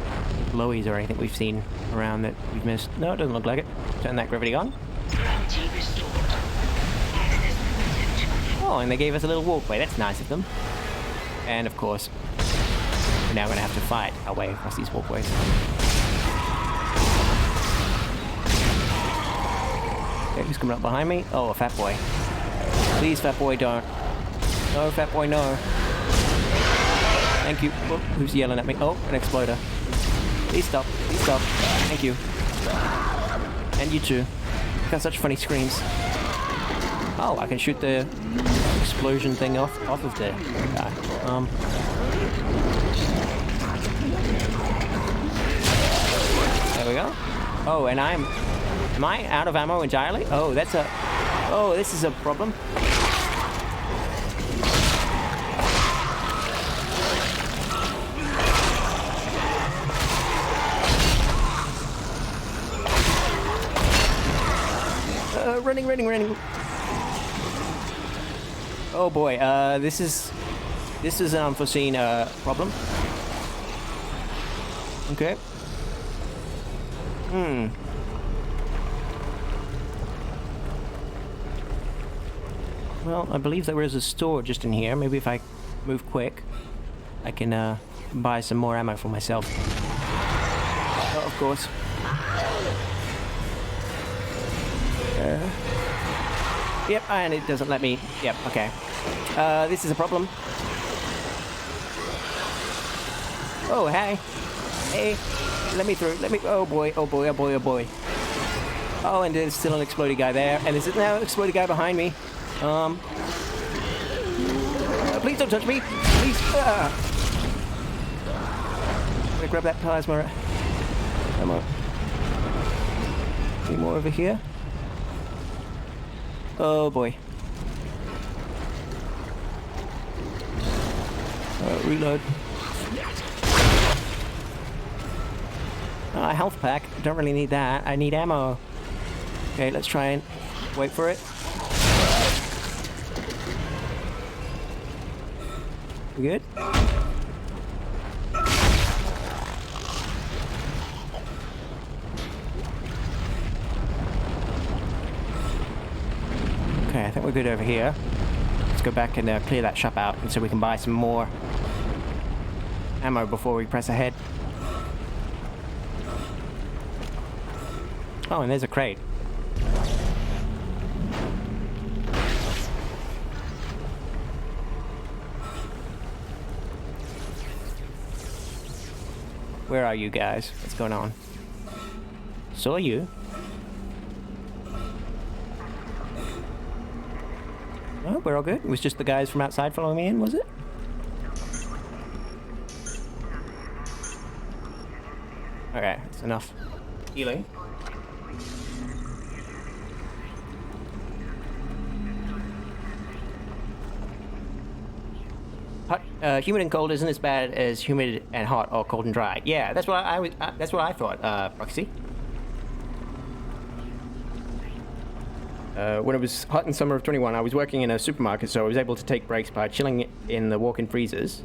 S1: glowies or anything we've seen around that we've missed? No, it doesn't look like it. Turn that gravity on.
S3: Gravity restored. Access permitted to...
S1: Oh, and they gave us a little walkway. That's nice of them. And of course, we're now going to have to fight our way across these walkways. Okay, who's coming up behind me? Oh, a fat boy. Please, fat boy, don't. No, fat boy, no. Thank you. Oh, who's yelling at me? Oh, an exploder. Please stop. Please stop. Thank you. And you too. You've got such funny screams. Oh, I can shoot the explosion thing off of the guy. There we go. Oh, and am I out of ammo entirely? Oh, this is a problem. Running. Oh boy, this is an unforeseen problem. Okay. Well, I believe there is a store just in here. Maybe if I move quick, I can buy some more ammo for myself. Oh, of course. Yep, and it doesn't let me. Yep, okay. This is a problem. Oh, hey. Hey. Let me through. Let me. Oh boy. Oh, and there's still an exploded guy there. And there's now an exploded guy behind me. Please don't touch me. Please. I'm gonna grab that plasma. Come on. Any more over here? Oh boy. Reload. Health pack. Don't really need that. I need ammo. Okay, let's try and wait for it. We good? Okay, I think we're good over here. Let's go back and clear that shop out, and so we can buy some more ammo before we press ahead. Oh, and there's a crate. Where are you guys? What's going on? Saw you. Oh, we're all good. It was just the guys from outside following me in, was it? Okay, that's enough healing. Humid and cold isn't as bad as humid and hot or cold and dry. Yeah, that's what that's what I thought, Proxy. When it was hot in summer of 21, I was working in a supermarket, so I was able to take breaks by chilling in the walk-in freezers.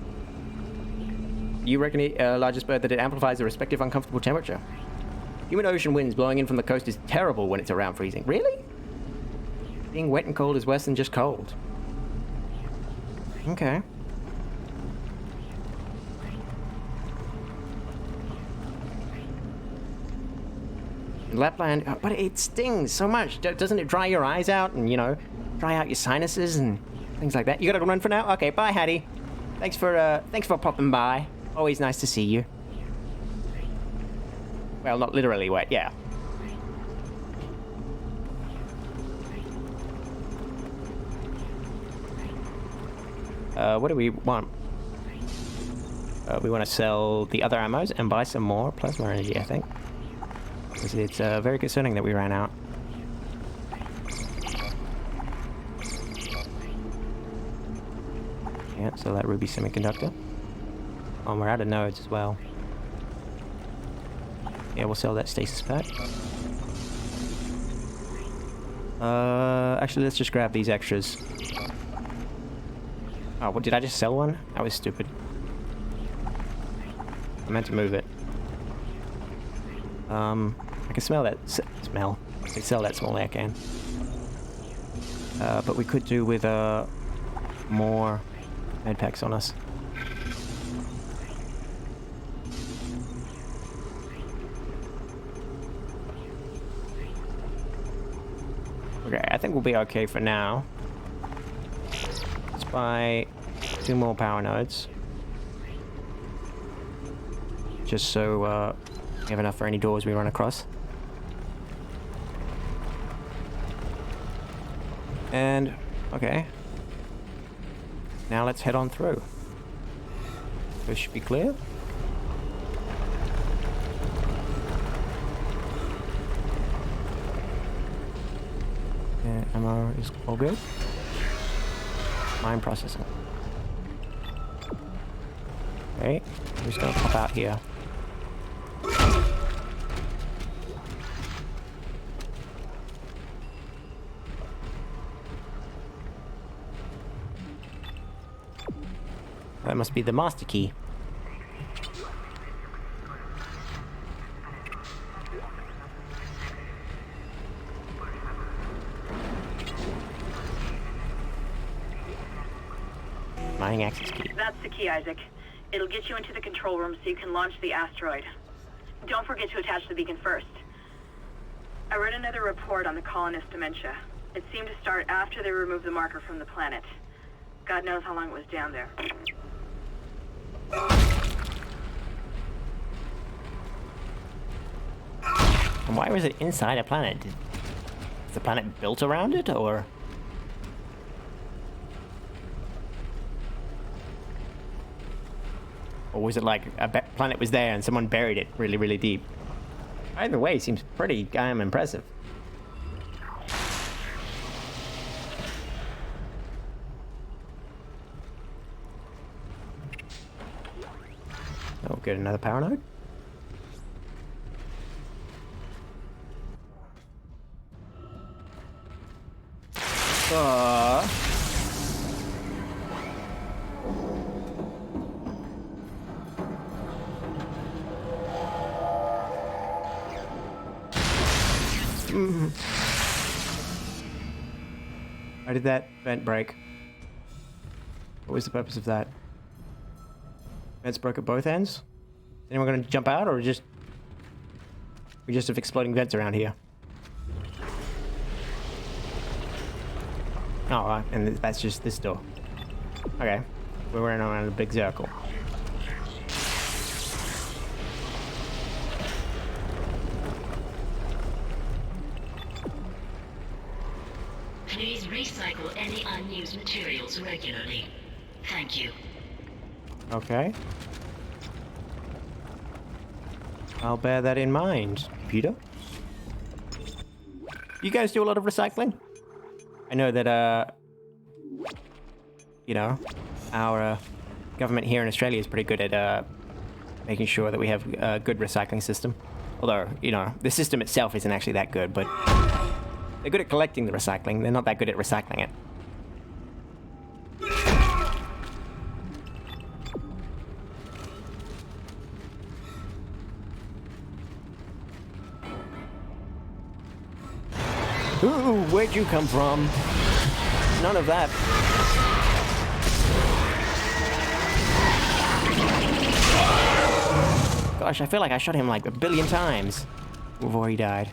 S1: You reckon the largest bird that it amplifies the respective uncomfortable temperature? Humid ocean winds blowing in from the coast is terrible when it's around freezing. Really? Being wet and cold is worse than just cold. Okay. Lapland, but it stings so much. Doesn't it dry your eyes out and, you know, dry out your sinuses and things like that? You gotta run for now? Okay, bye, Hattie. Thanks for popping by. Always nice to see you. Well, not literally wet, yeah. What do we want? We want to sell the other ammos and buy some more plasma energy, I think. It's very concerning that we ran out. Yeah, so that ruby semiconductor. Oh, we're out of nodes as well. Yeah, we'll sell that stasis pack. Actually, let's just grab these extras. Oh, what, did I just sell one? That was stupid. I meant to move it. I can smell that smell. I can sell that small air can. But we could do with more med packs on us. Okay, I think we'll be okay for now. Let's buy 2 more power nodes. Just so we have enough for any doors we run across. And, okay. Now let's head on through. This should be clear. Yeah, ammo is all good. Mine processing. Okay, I'm just gonna pop out here. That must be the master key. Mining access key.
S4: That's the key, Isaac. It'll get you into the control room so you can launch the asteroid. Don't forget to attach the beacon first. I read another report on the colonist dementia. It seemed to start after they removed the marker from the planet. God knows how long it was down there.
S1: And why was it inside a planet? Is the planet built around it, or...? Or was it like a planet was there and someone buried it really, really deep? Either way, seems pretty damn impressive. Oh, good, another power node. Why did that vent break? What was the purpose of that? Vents broke at both ends? Is anyone gonna jump out, or we just have exploding vents around here? Oh, right, and that's just this door. Okay, we're running around a big circle.
S3: Please recycle any unused materials regularly. Thank you.
S1: Okay. I'll bear that in mind, Peter. You guys do a lot of recycling? I know that, you know, our government here in Australia is pretty good at making sure that we have a good recycling system. Although, you know, the system itself isn't actually that good, but they're good at collecting the recycling. They're not that good at recycling it. Ooh, where'd you come from? None of that. Gosh, I feel like I shot him like 1 billion times before he died.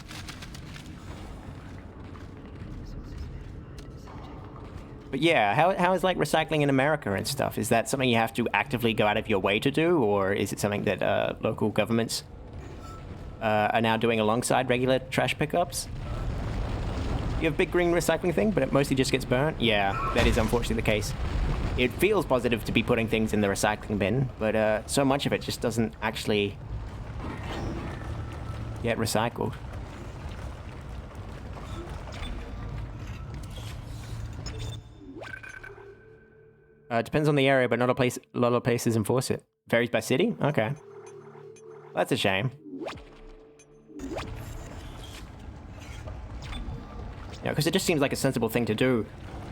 S1: But yeah, how is like recycling in America and stuff? Is that something you have to actively go out of your way to do, or is it something that local governments are now doing alongside regular trash pickups? You have a big green recycling thing, but it mostly just gets burnt? Yeah, that is unfortunately the case. It feels positive to be putting things in the recycling bin, but so much of it just doesn't actually get recycled. Depends on the area, but not a lot of places enforce it. Varies by city? Okay. That's a shame. Yeah, because it just seems like a sensible thing to do.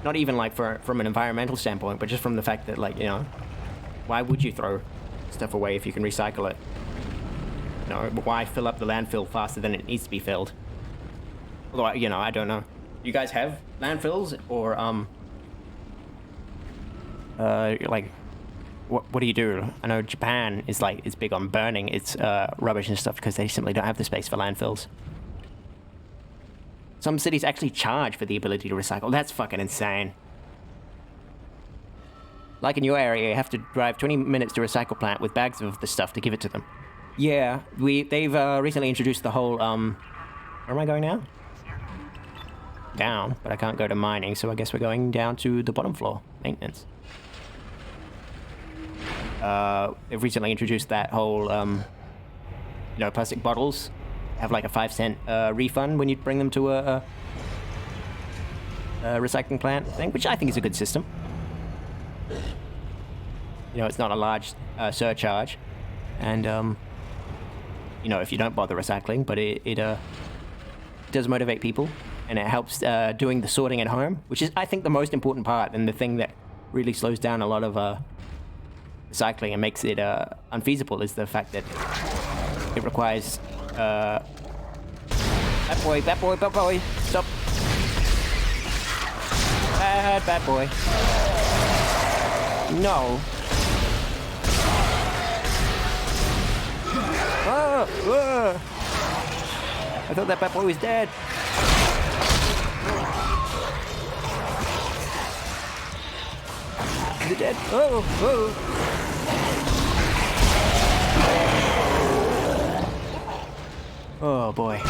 S1: Not even like from an environmental standpoint, but just from the fact that, like, you know, why would you throw stuff away if you can recycle it? You know, why fill up the landfill faster than it needs to be filled? Although, you know, I don't know. You guys have landfills, or like, what do you do? I know Japan is big on burning its rubbish and stuff because they simply don't have the space for landfills. Some cities actually charge for the ability to recycle. That's fucking insane. Like in your area, you have to drive 20 minutes to a recycle plant with bags of the stuff to give it to them. Yeah, they've recently introduced the whole, where am I going now? Down, but I can't go to mining, so I guess we're going down to the bottom floor. Maintenance. they've recently introduced that whole, plastic bottles have like a 5-cent refund when you bring them to a recycling plant thing, which I think is a good system. It's not a large surcharge, and if you don't bother recycling, but it does motivate people, and it helps doing the sorting at home, which is, I think, the most important part, and the thing that really slows down a lot of recycling and makes it unfeasible is the fact that it requires bad boy, stop. Bad boy. No. I thought that bad boy was dead. Is it dead? Oh boy.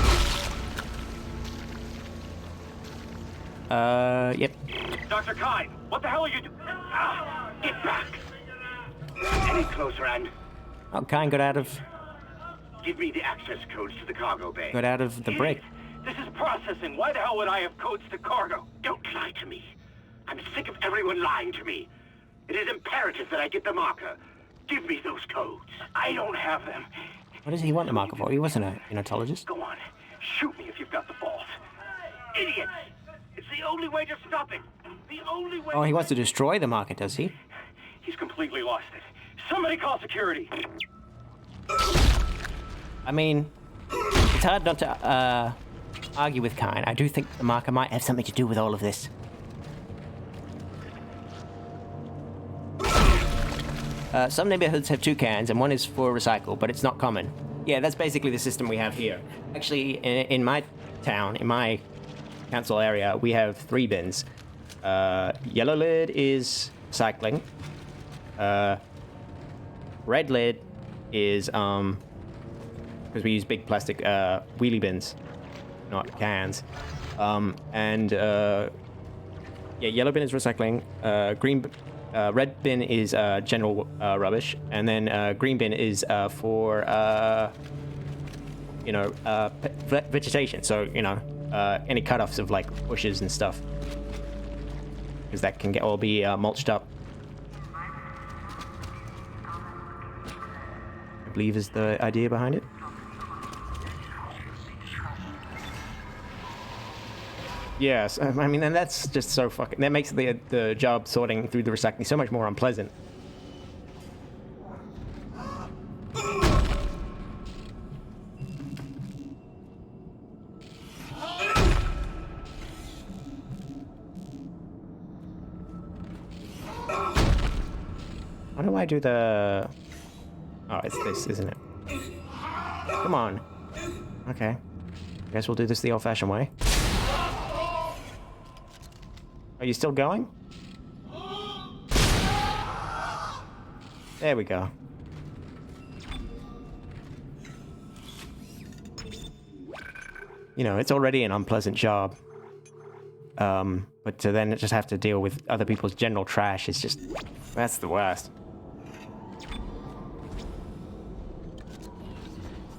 S1: Yep.
S5: Dr. Kyne, what the hell are you doing? Get back! Any closer, and
S1: Kyne got out of
S5: give me the access codes to the cargo bay.
S1: the brig.
S5: This is processing. Why the hell would I have codes to cargo? Don't lie to me. I'm sick of everyone lying to me. It is imperative that I get the marker. Give me those codes. I don't have them.
S1: What does he want the marker for? He wasn't an entomologist.
S5: Go on. Shoot me if you've got the balls. Idiots! It's the only way to stop it. The only way...
S1: Oh, he wants to destroy the marker, does he?
S5: He's completely lost it. Somebody call security.
S1: I mean, it's hard not to argue with Kyne. I do think the marker might have something to do with all of this. Some neighborhoods have 2 cans, and one is for recycle, but it's not common. Yeah, that's basically the system we have here. Actually, in my town, in my council area, we have 3 bins. Yellow lid is recycling. Red lid is, because we use big plastic wheelie bins, not cans. Yellow bin is recycling. Red bin is general rubbish, and then green bin is for vegetation. So any cutoffs of like bushes and stuff, because that can all be mulched up. I believe is the idea behind it. Yes, I mean, and that's just so fucking... That makes the job sorting through the recycling so much more unpleasant. How do I do the... Oh, it's this, isn't it? Come on. Okay. I guess we'll do this the old-fashioned way. Are you still going? There we go. It's already an unpleasant job. But to then just have to deal with other people's general trash is just... That's the worst.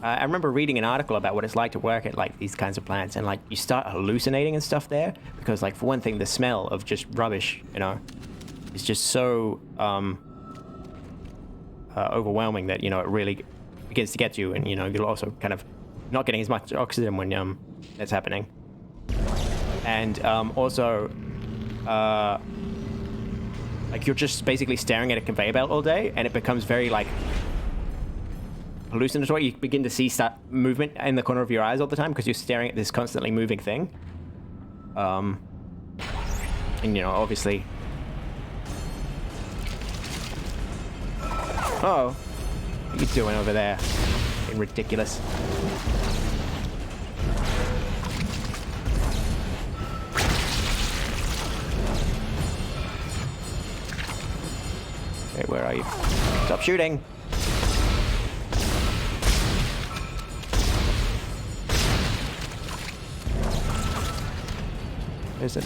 S1: I remember reading an article about what it's like to work at like these kinds of plants, and like you start hallucinating and stuff there because, like, for one thing, the smell of just rubbish, is just so overwhelming that it really begins to get to you, and you're also kind of not getting as much oxygen when that's happening, and also like you're just basically staring at a conveyor belt all day, and it becomes very like hallucinatory. You begin to see movement in the corner of your eyes all the time because you're staring at this constantly moving thing. And obviously... Oh, what are you doing over there? Being ridiculous. Okay, where are you? Stop shooting! Is it?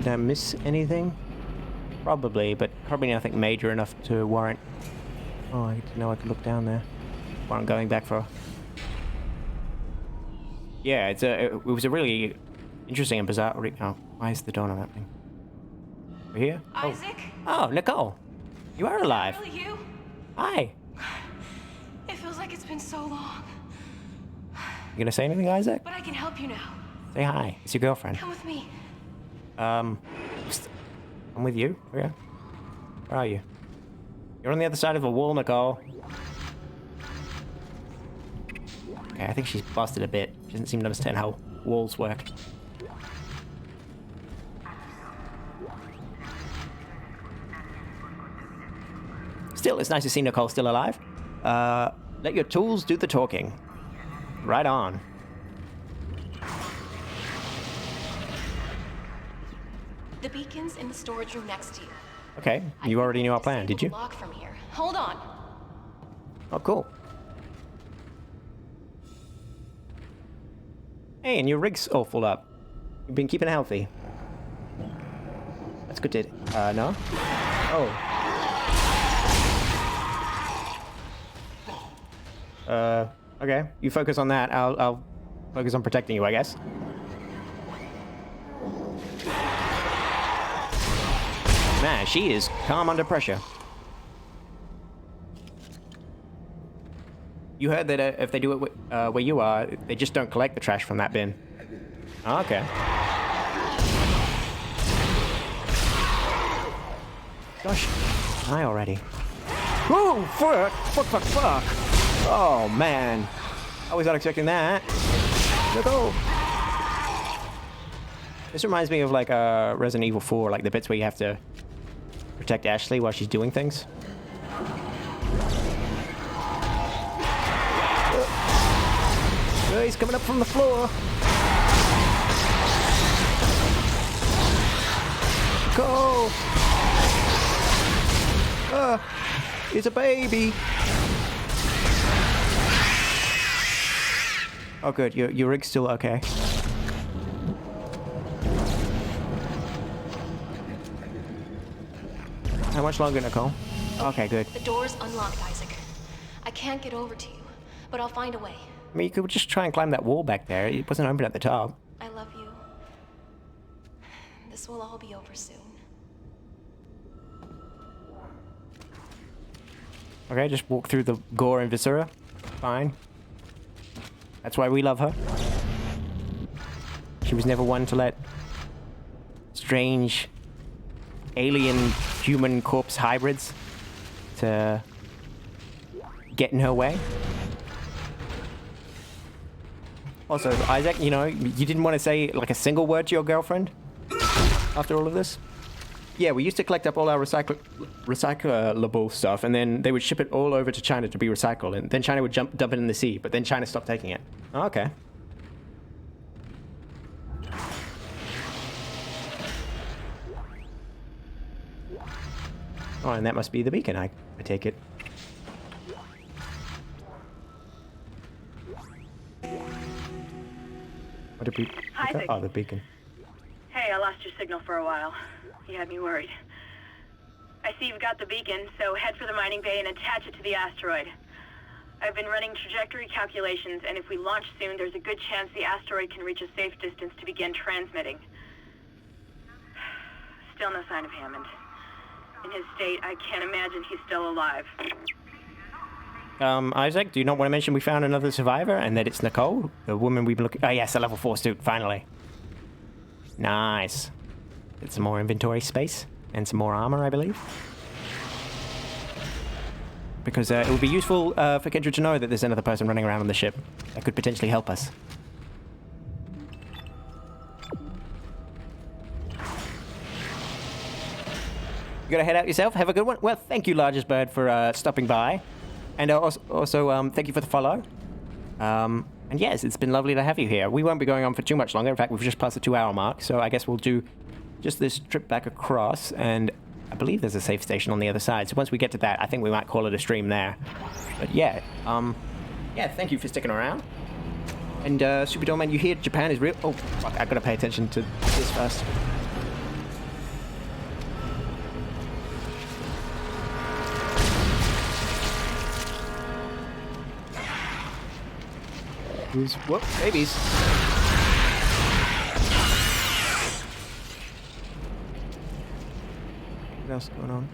S1: Did I miss anything? Probably, but probably nothing major enough to warrant... Oh, I didn't know I could look down there. What I'm going back for. Yeah, it was a really interesting and bizarre... Oh, why is the door not opening? We're here?
S6: Isaac?
S1: Oh, Nicole. You are alive.
S6: Really you?
S1: Hi.
S6: It feels like it's been so long.
S1: You gonna say anything, Isaac?
S6: But I can help you now.
S1: Say hi. It's your girlfriend.
S6: Come with me.
S1: I'm with you. Where are you? You're on the other side of the wall, Nicole. Okay, I think she's busted a bit. She doesn't seem to understand how walls work. Still, it's nice to see Nicole still alive. Let your tools do the talking. Right on.
S6: The beacon's in the storage room next to you.
S1: Okay, you already knew our plan, did you?
S6: Lock from here. Hold on.
S1: Oh, cool. Hey, and your rig's all full up. You've been keeping healthy. That's good to... no? Oh. Okay. You focus on that. I'll focus on protecting you, I guess. Man, she is calm under pressure. You heard that if they do it where you are, they just don't collect the trash from that bin. Oh, okay. Gosh, hi already. Whoa, fuck. Oh, man. I was not expecting that. Look, oh. This reminds me of, like, Resident Evil 4, like the bits where you have to protect Ashley while she's doing things. Oh, he's coming up from the floor. Go! It's a baby. Oh, good. Your rig's still okay. How much longer, Nicole? Okay, good.
S6: The door's unlocked, Isaac. I can't get over to you, but I'll find a way.
S1: I mean, you could just try and climb that wall back there. It wasn't open at the top.
S6: I love you. This will all be over soon.
S1: Okay, just walk through the gore and viscera. Fine. That's why we love her. She was never one to let strange alien human corpse hybrids to get in her way. Also, Isaac, you know, you didn't want to say like a single word to your girlfriend after all of this? Yeah, we used to collect up all our recyclable stuff, and then they would ship it all over to China to be recycled, and then China would dump it in the sea, but then China stopped taking it. Oh, okay. Oh, and that must be the beacon, I take it. What did we...
S4: Isaac.
S1: Oh, the beacon.
S4: Hey, I lost your signal for a while. You had me worried. I see you've got the beacon, so head for the mining bay and attach it to the asteroid. I've been running trajectory calculations, and if we launch soon, there's a good chance the asteroid can reach a safe distance to begin transmitting. Still no sign of Hammond. In his state, I can't imagine he's still alive.
S1: Isaac, do you not want to mention we found another survivor and that it's Nicole, the woman we've been looking... Oh, yes, a level 4 suit, finally. Nice. Get some more inventory space and some more armor, I believe. Because it would be useful for Kendra to know that there's another person running around on the ship that could potentially help us. You gotta head out yourself. Have a good one. Well, thank you, Largest Bird, for stopping by. And also, thank you for the follow. And yes, it's been lovely to have you here. We won't be going on for too much longer. In fact, we've just passed the 2-hour mark, so I guess we'll do just this trip back across, and I believe there's a safe station on the other side. So once we get to that, I think we might call it a stream there. But yeah, thank you for sticking around. And Super Doorman, you hear Japan is real? Oh, fuck, I gotta pay attention to this first. Whoop, babies. What else going on?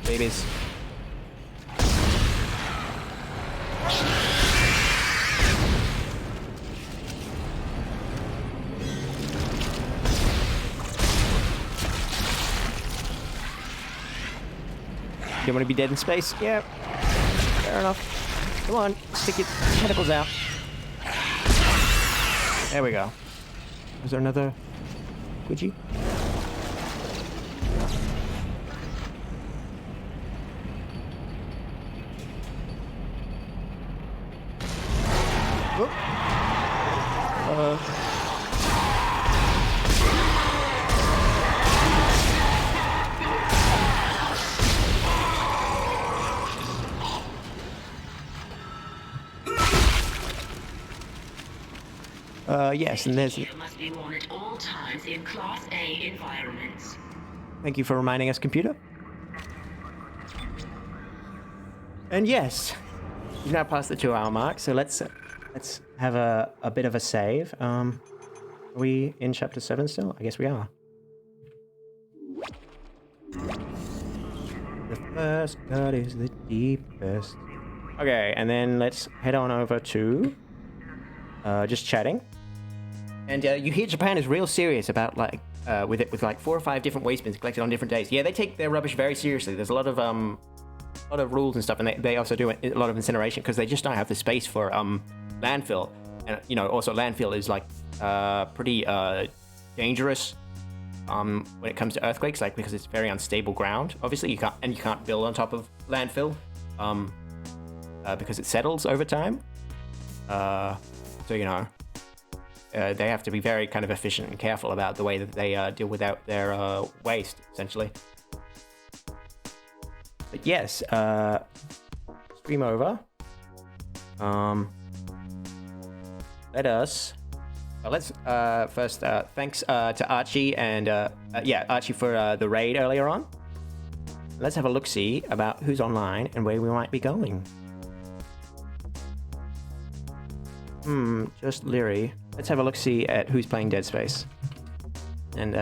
S1: Babies. You want to be dead in space? Yeah. Fair enough. Come on, stick your tentacles out. There we go. Was there another Squidgy? Yes, and there's...
S3: Must be worn at all times in Class A environments.
S1: Thank you for reminding us, computer. And yes, we've now passed the 2-hour mark, so let's have a bit of a save. Are we in chapter 7 still? I guess we are. The first cut is the deepest. Okay, and then let's head on over to just chatting. And you hear Japan is real serious about like with like 4 or 5 different waste bins collected on different days. Yeah, they take their rubbish very seriously. There's a lot of rules and stuff, and they also do a lot of incineration because they just don't have the space for landfill. And you know, also landfill is like pretty dangerous when it comes to earthquakes, like because it's very unstable ground. Obviously, you can't build on top of landfill because it settles over time. So you know. They have to be very kind of efficient and careful about the way that they deal with their waste, essentially. But yes, stream over. Let's first thanks to Archie and Archie for the raid earlier on. Let's have a look-see about who's online and where we might be going. Just Leary. Let's have a look-see at who's playing Dead Space. And,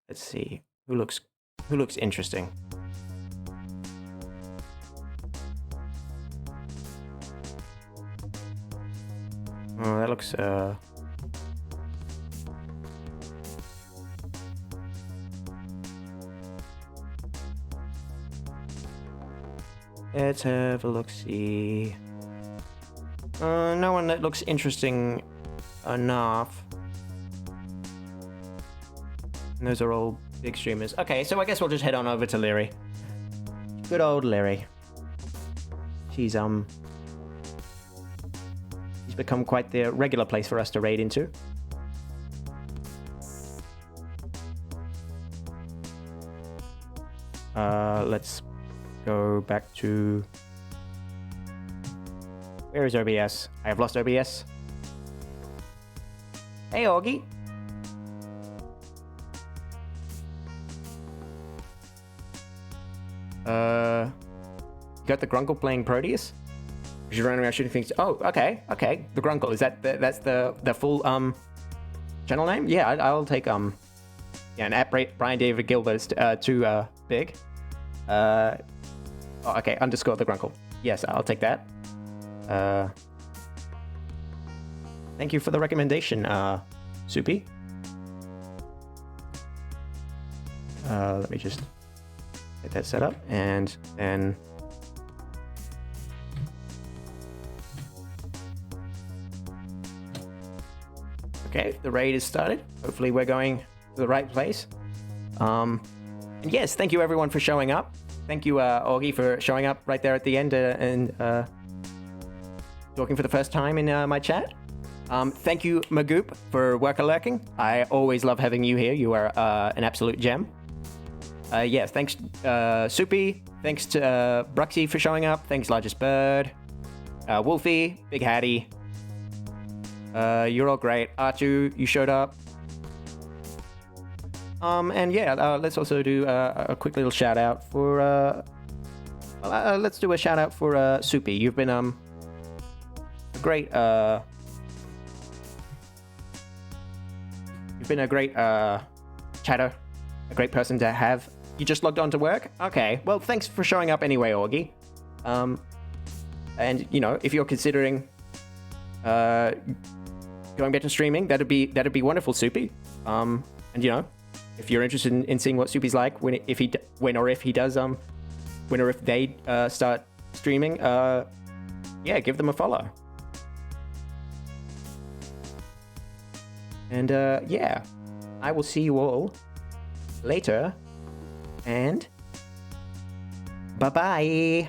S1: let's see. Who looks interesting? Oh, that looks, let's have a look-see. No one that looks interesting enough. And those are all big streamers. Okay, so I guess we'll just head on over to Leary. Good old Leary. She's become quite the regular place for us to raid into. Let's go back to... Where is OBS? I have lost OBS. Hey, Augie. You got the Grunkle playing Proteus? She's running around shooting things. Oh, okay. The Grunkle, is that that's the full channel name? Yeah, I'll take and at Brian David Gilbert is too big. Okay, underscore the Grunkle. Yes, I'll take that. Thank you for the recommendation, Soupy. Let me just get that set up, and then okay, the raid is started. Hopefully we're going to the right place. And yes, thank you everyone for showing up. Thank you, Augie, for showing up right there at the end and talking for the first time in my chat. Thank you, Magoop, for worker lurking. I always love having you here. You are an absolute gem. Yes, thanks, Soupy. Thanks to Bruxy for showing up. Thanks, Largest Bird. Wolfie, Big Hattie. You're all great. Artu, you showed up. And yeah, let's also do a quick little shout out for let's do a shout out for Soupy. You've been a great chatter, a great person to have. You just logged on to work? Okay, well, thanks for showing up anyway, Augie. And you know, if you're considering going back to streaming, that'd be wonderful, Soupy. And you know, if you're interested in seeing what Soupy's like when or if they start streaming, yeah, give them a follow. And yeah, I will see you all later, and bye-bye.